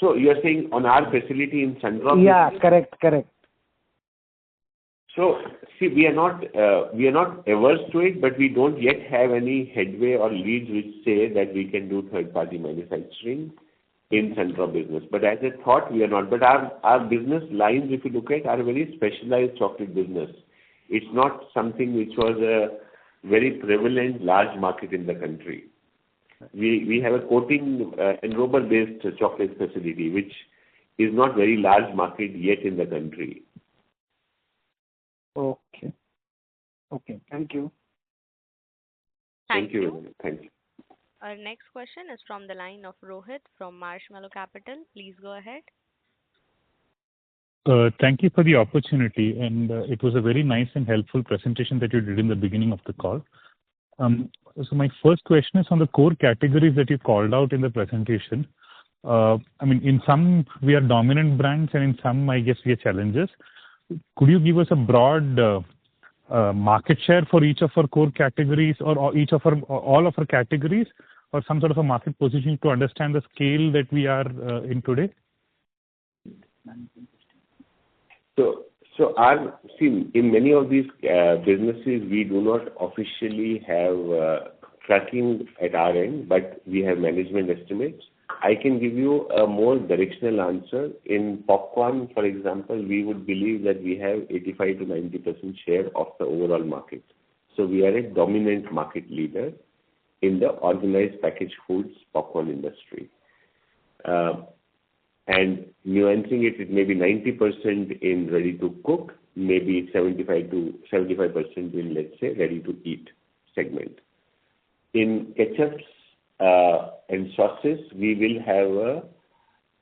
So you are saying on our facility in Sundrop? Yeah, correct. So see, we are not averse to it, but we don't yet have any headway or leads which say that we can do third-party manufacturing in Sundrop business. But as a thought, we are not. But our business lines, if you look at, are a very specialized chocolate business. It's not something which was a very prevalent large market in the country. We have a coating enrober-based chocolate facility, which is not very large market yet in the country. Okay. Thank you. Thank you. Thank you. Our next question is from the line of Rohit from Marshmallow Capital. Please go ahead. Thank you for the opportunity, and it was a very nice and helpful presentation that you did in the beginning of the call. So my first question is on the core categories that you called out in the presentation. In some we are dominant brands, and in some I guess we are challengers. Could you give us a broad market share for each of our core categories, or all of our categories, or some sort of a market position to understand the scale that we are in today? So in many of these businesses, we do not officially have tracking at our end, but we have management estimates. I can give you a more directional answer. In popcorn, for example, we would believe that we have 85 to 90% share of the overall market. So we are a dominant market leader in the organized packaged foods popcorn industry. And nuancing it may be 90% in ready to cook, maybe 75% in, let's say, ready to eat segment. In ketchups and sauces, we will have a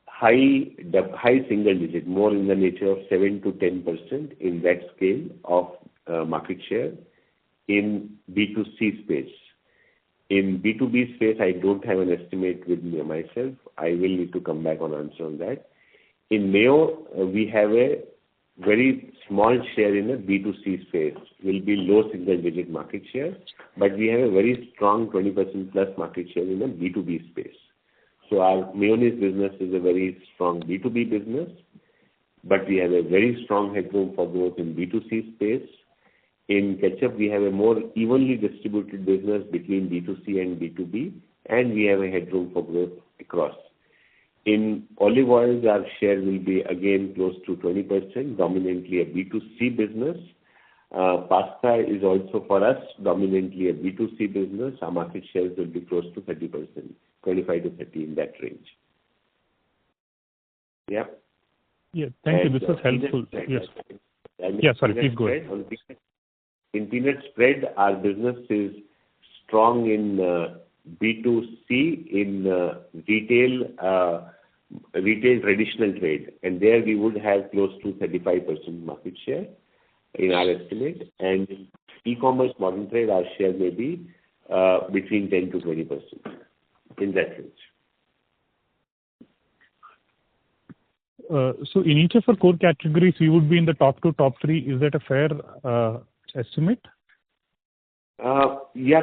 high single digit, more in the nature of 7 to 10% in that scale of market share in B2C space. In B2B space, I don't have an estimate with me myself. I will need to come back on answer on that. In mayo, we have a very small share in the B2C space, will be low single-digit market share, but we have a very strong 20% plus market share in the B2B space. So our mayonnaise business is a very strong B2B business, but we have a very strong headroom for growth in B2C space. In ketchup, we have a more evenly distributed business between B2C and B2B, and we have a headroom for growth across. In olive oils, our share will be again close to 20%, dominantly a B2C business. Pasta is also for us dominantly a B2C business. Our market shares will be close to 30%, 25 to 30 in that range. Yeah. Yeah, thank you. This was helpful. Yes. Yeah, sorry, please go ahead. In peanut spread, our business is strong in B2C, in retail traditional trade, and there we would have close to 35% market share in our estimate. And in e-commerce modern trade, our share may be between 10 to 20% in that range. So in each of our core categories, we would be in the top 2, top 3. Is that a fair estimate? Yeah.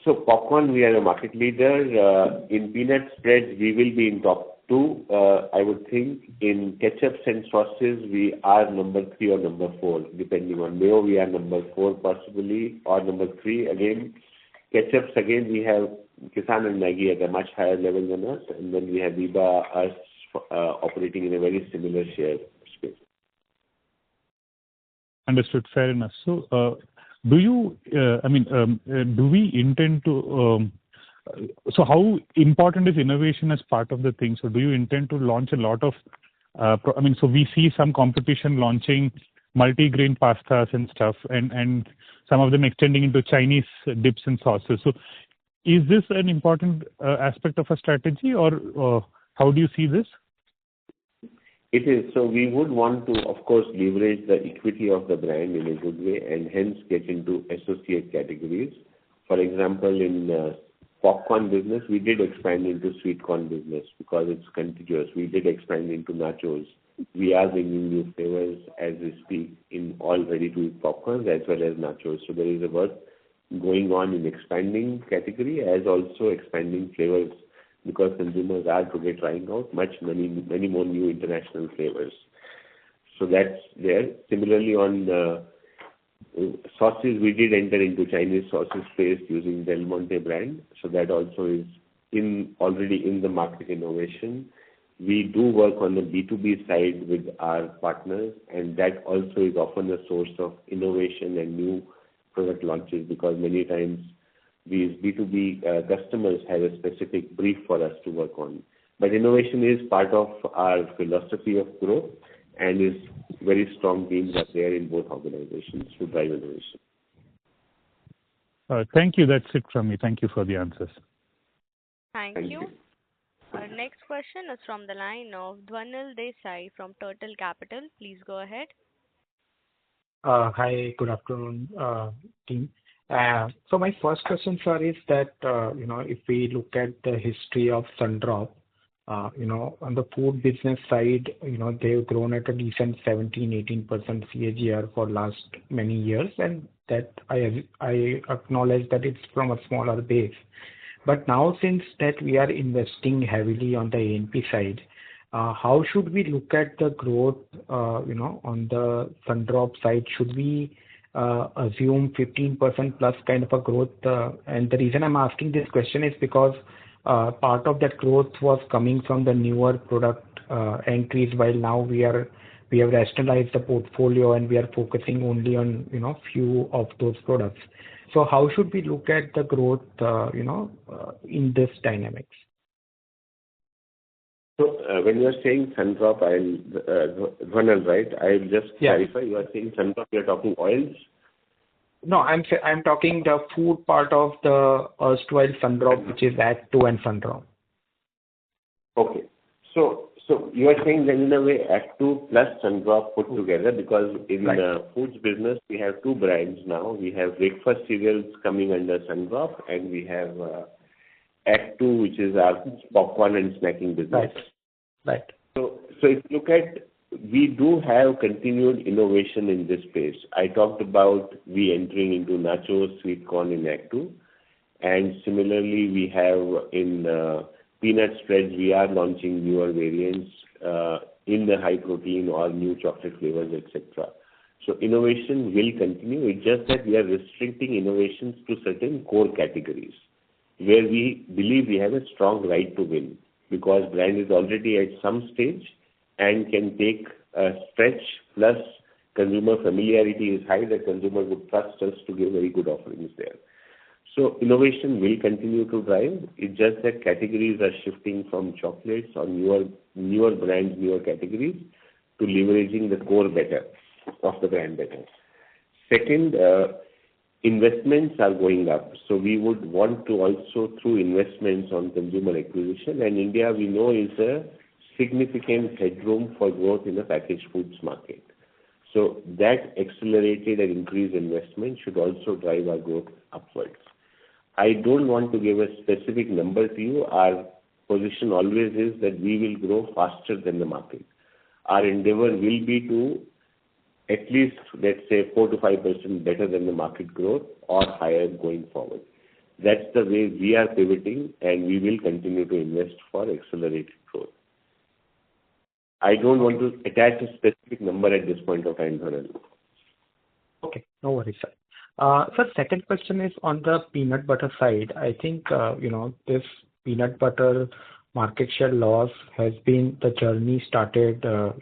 So popcorn, we are a market leader. In peanut spreads, we will be in top 2. I would think in ketchups and sauces, we are number 3 or number 4, depending on mayo. We are number 4 possibly, or number 3 again. Ketchups again, we have Kisan and Maggi at a much higher level than us, and then we have Biba, us operating in a very similar share space. Understood. Fair enough. So, do we intend to So how important is innovation as part of the thing? So do you intend to launch a lot of, so we see some competition launching multi-grain pastas and stuff, and some of them extending into Chinese dips and sauces. So is this an important aspect of a strategy, or how do you see this? It is. So we would want to, of course, leverage the equity of the brand in a good way and hence get into associate categories. For example, in popcorn business, we did expand into sweet corn business because it's contiguous. We did expand into nachos. We are bringing new flavors as we speak in all ready-to-eat popcorns as well as nachos. So there is a work going on in expanding category as also expanding flavors because consumers are today trying out many more new international flavors. So that's there. Similarly, on sauces, we did enter into Chinese sauces space using Del Monte brand. So that also is already in the market innovation. We do work on the B2B side with our partners, and that also is often a source of innovation and new product launches because many times these B2B customers have a specific brief for us to work on. But innovation is part of our philosophy of growth and is very strong teams are there in both organizations to drive innovation. Thank you. That's it from me. Thank you for the answers. Thank you. Our next question is from the line of Dhwanil Desai from Turtle Capital. Please go ahead. Hi, good afternoon, team. So my first question, sir, is that, if we look at the history of Sundrop, on the food business side, they've grown at a decent 17-18% CAGR for last many years, and that I acknowledge that it's from a smaller base. But now, since that we are investing heavily on the A&P side, how should we look at the growth, on the Sundrop side? Should we assume 15% plus kind of a growth? And the reason I'm asking this question is because part of that growth was coming from the newer product entries, while now we have rationalized the portfolio and we are focusing only on few of those products. So how should we look at the growth in this dynamics? So when you are saying Sundrop, Dhwanil, right? I'll just clarify. You are saying Sundrop, you are talking oils? No, I'm talking the food part of the erstwhile Sundrop, which is Act 2 and Sundrop. Okay. So you are saying that in a way Act 2 plus Sundrop put together because in the foods business we have two brands now. We have breakfast cereals coming under Sundrop and we have Act 2, which is our popcorn and snacking business. Right. So if you look at, we do have continued innovation in this space. I talked about we entering into nachos, sweet corn in Act 2. And similarly, we have in peanut spreads, we are launching newer variants in the high protein or new chocolate flavors, etc. So innovation will continue. It's just that we are restricting innovations to certain core categories where we believe we have a strong right to win because brand is already at some stage and can take a stretch plus consumer familiarity is high that consumer would trust us to give very good offerings there. So innovation will continue to drive. It's just that categories are shifting from chocolates or newer brands, newer categories to leveraging the core better of the brand better. Second, investments are going up. So we would want to also through investments on consumer acquisition, and India we know is a significant headroom for growth in the packaged foods market. So that accelerated and increased investment should also drive our growth upwards. I don't want to give a specific number to you. Our position always is that we will grow faster than the market. Our endeavor will be to at least, let's say, 4 to 5% better than the market growth or higher going forward. That's the way we are pivoting, and we will continue to invest for accelerated growth. I don't want to attach a specific number at this point of time, Dhwanil. Okay, no worries, sir. Sir, second question is on the peanut butter side. I think, this peanut butter market share loss has been the journey started, a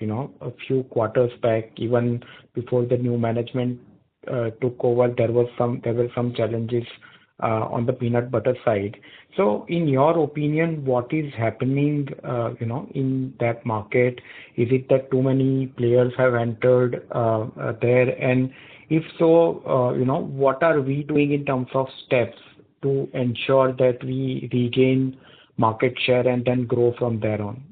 few quarters back, even before the new management took over. There were some challenges on the peanut butter side. So in your opinion, what is happening, in that market? Is it that too many players have entered there? And if so, what are we doing in terms of steps to ensure that we regain market share and then grow from there on?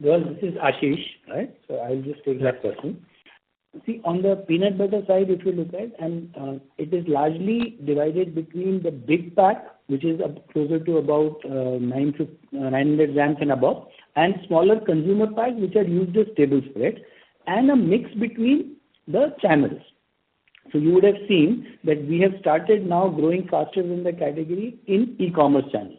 Well, this is Ashish, right? So I'll just take that question. See, on the peanut butter side, if you look at, and it is largely divided between the big pack, which is closer to about 900 grams and above, and smaller consumer packs, which are used as table spread, and a mix between the channels. So you would have seen that we have started now growing faster than the category in e-commerce channel,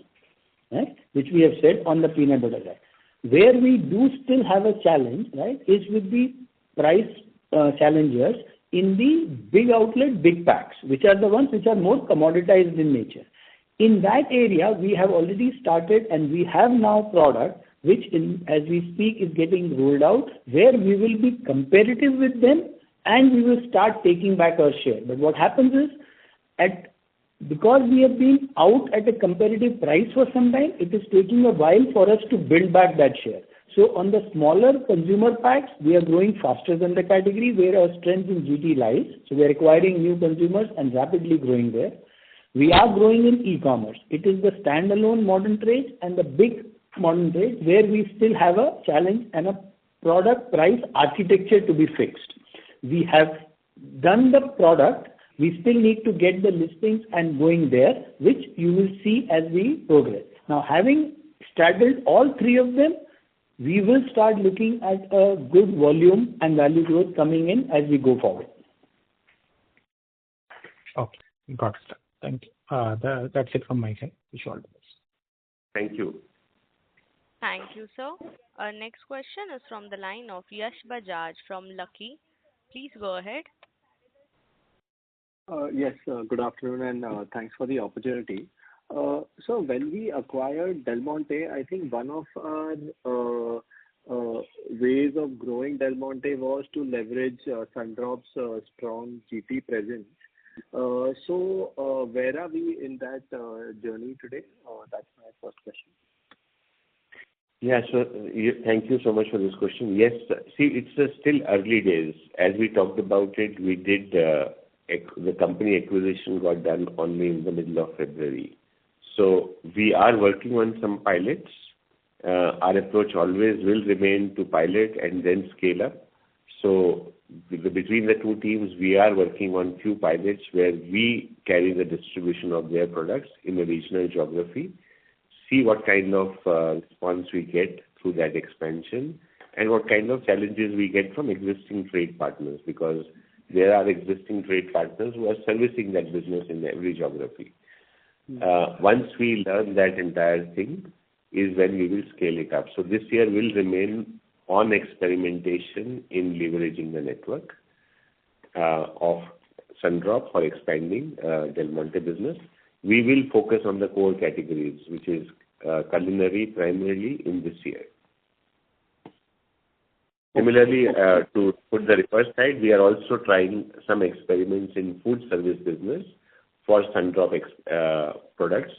right? Which we have said on the peanut butter side. Where we do still have a challenge, right, is with the price challengers in the big outlet, big packs, which are the ones which are more commoditized in nature. In that area, we have already started, and we have now product which, as we speak, is getting rolled out, where we will be competitive with them, and we will start taking back our share. But what happens is, because we have been out at a competitive price for some time, it is taking a while for us to build back that share. So on the smaller consumer packs, we are growing faster than the category, where our strength in GT lies. So we are acquiring new consumers and rapidly growing there. We are growing in e-commerce. It is the standalone modern trade and the big modern trade where we still have a challenge and a product price architecture to be fixed. We have done the product. We still need to get the listings and going there, which you will see as we progress. Now, having straddled all three of them, we will start looking at a good volume and value growth coming in as we go forward. Okay, got it. Thank you. That's it from my side. Wish you all the best. Thank you. Thank you, sir. Our next question is from the line of Yash Bajaj from Lucky. Please go ahead. Yes, good afternoon, and thanks for the opportunity. So when we acquired Del Monte, I think one of our ways of growing Del Monte was to leverage Sundrop's strong GT presence. So where are we in that journey today? That's my first question. Yeah, so thank you so much for this question. Yes, see, it's still early days. As we talked about it, we did the company acquisition got done only in the middle of February. So we are working on some pilots. Our approach always will remain to pilot and then scale up. So between the two teams, we are working on few pilots where we carry the distribution of their products in a regional geography, see what kind of response we get through that expansion, and what kind of challenges we get from existing trade partners, because there are existing trade partners who are servicing that business in every geography. Once we learn that entire thing is when we will scale it up. So this year will remain on experimentation in leveraging the network of Sundrop for expanding Del Monte business. We will focus on the core categories, which is culinary primarily in this year. Similarly, to put the reverse side, we are also trying some experiments in food service business for Sundrop products,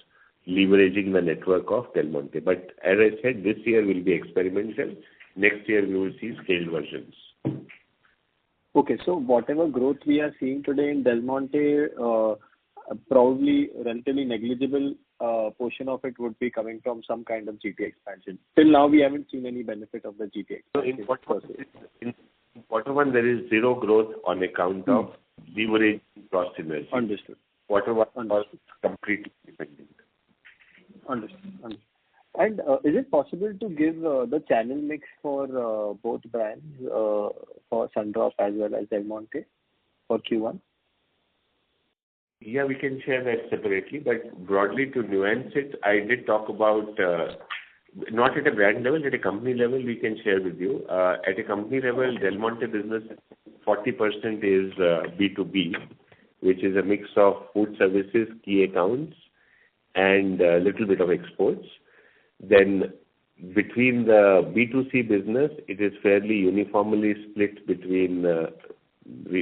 leveraging the network of Del Monte. But as I said, this year will be experimental. Next year we will see scaled versions. Okay, so whatever growth we are seeing today in Del Monte, probably relatively negligible portion of it would be coming from some kind of GT expansion. Till now, we haven't seen any benefit of the GT expansion. So in quarter one, there is zero growth on account of leverage cross synergy. Understood. Quarter one was completely dependent. Understood. And is it possible to give the channel mix for both brands, for Sundrop as well as Del Monte for Q1? Yeah, we can share that separately, but broadly to nuance it, I did talk about, not at a brand level, at a company level, we can share with you. At a company level, Del Monte business, 40% is B2B, which is a mix of food services, key accounts, and a little bit of exports. Then between the B2C business, it is fairly uniformly split between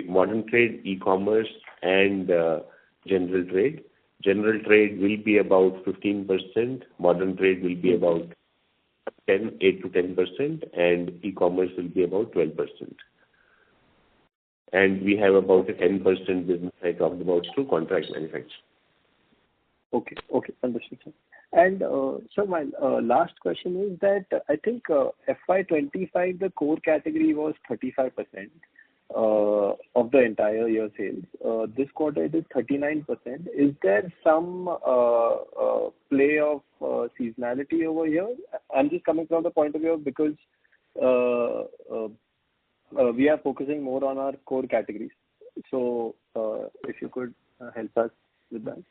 modern trade, e-commerce, and general trade. General trade will be about 15%, modern trade will be about 8 to 10%, and e-commerce will be about 12%. And we have about a 10% business I talked about through contract manufacturing. Okay. Understood, sir. And so my last question is that I think FY25, the core category was 35% of the entire year sales. This quarter it is 39%. Is there some play of seasonality over here? I'm just coming from the point of view because we are focusing more on our core categories. So if you could help us with that.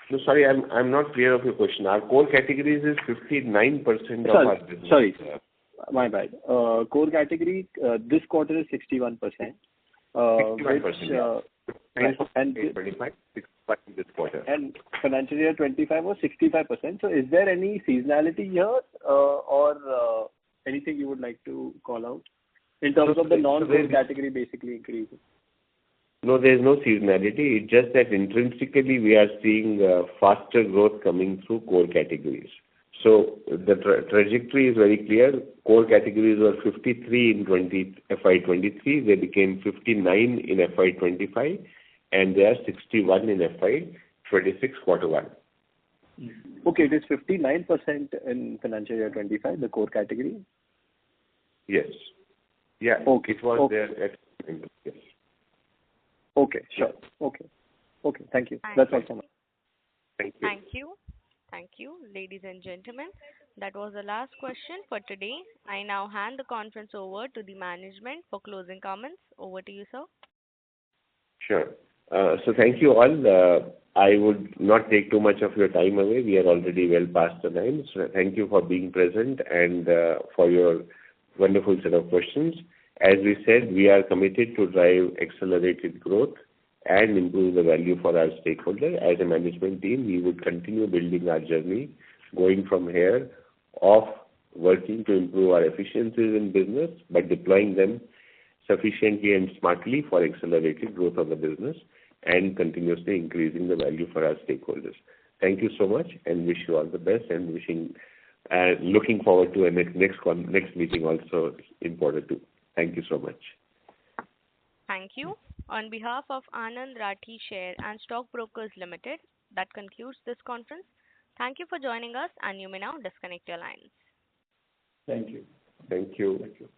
No, sorry, I'm not clear of your question. Our core categories is 59% of our business. Sorry, my bad. Core category this quarter is 61%. 61%. And 25, 65 this quarter. And financial year 25 was 65%. So is there any seasonality here or anything you would like to call out in terms of the non-core category basically increasing? No, there is no seasonality. It's just that intrinsically we are seeing faster growth coming through core categories. So the trajectory is very clear. Core categories were 53 in FY23. They became 59 in FY25, and they are 61 in FY26 quarter 1. Okay, it is 59% in financial year 25, the core category? Yes. Yeah, okay. It was there at yes. Okay, sure. Okay, thank you. That's all from me. Thank you. Thank you, ladies and gentlemen. That was the last question for today. I now hand the conference over to the management for closing comments. Over to you, sir. Sure. So thank you all. I would not take too much of your time away. We are already well past the time. So thank you for being present and for your wonderful set of questions. As we said, we are committed to drive accelerated growth and improve the value for our stakeholder. As a management team, we would continue building our journey, going from here of working to improve our efficiencies in business, but deploying them sufficiently and smartly for accelerated growth of the business and continuously increasing the value for our stakeholders. Thank you so much and wish you all the best and looking forward to a next meeting also in quarter 2. Thank you so much. Thank you. On behalf of Anand Rathi Share and Stock Brokers Limited, that concludes this conference. Thank you for joining us, and you may now disconnect your lines. Thank you. Thank you.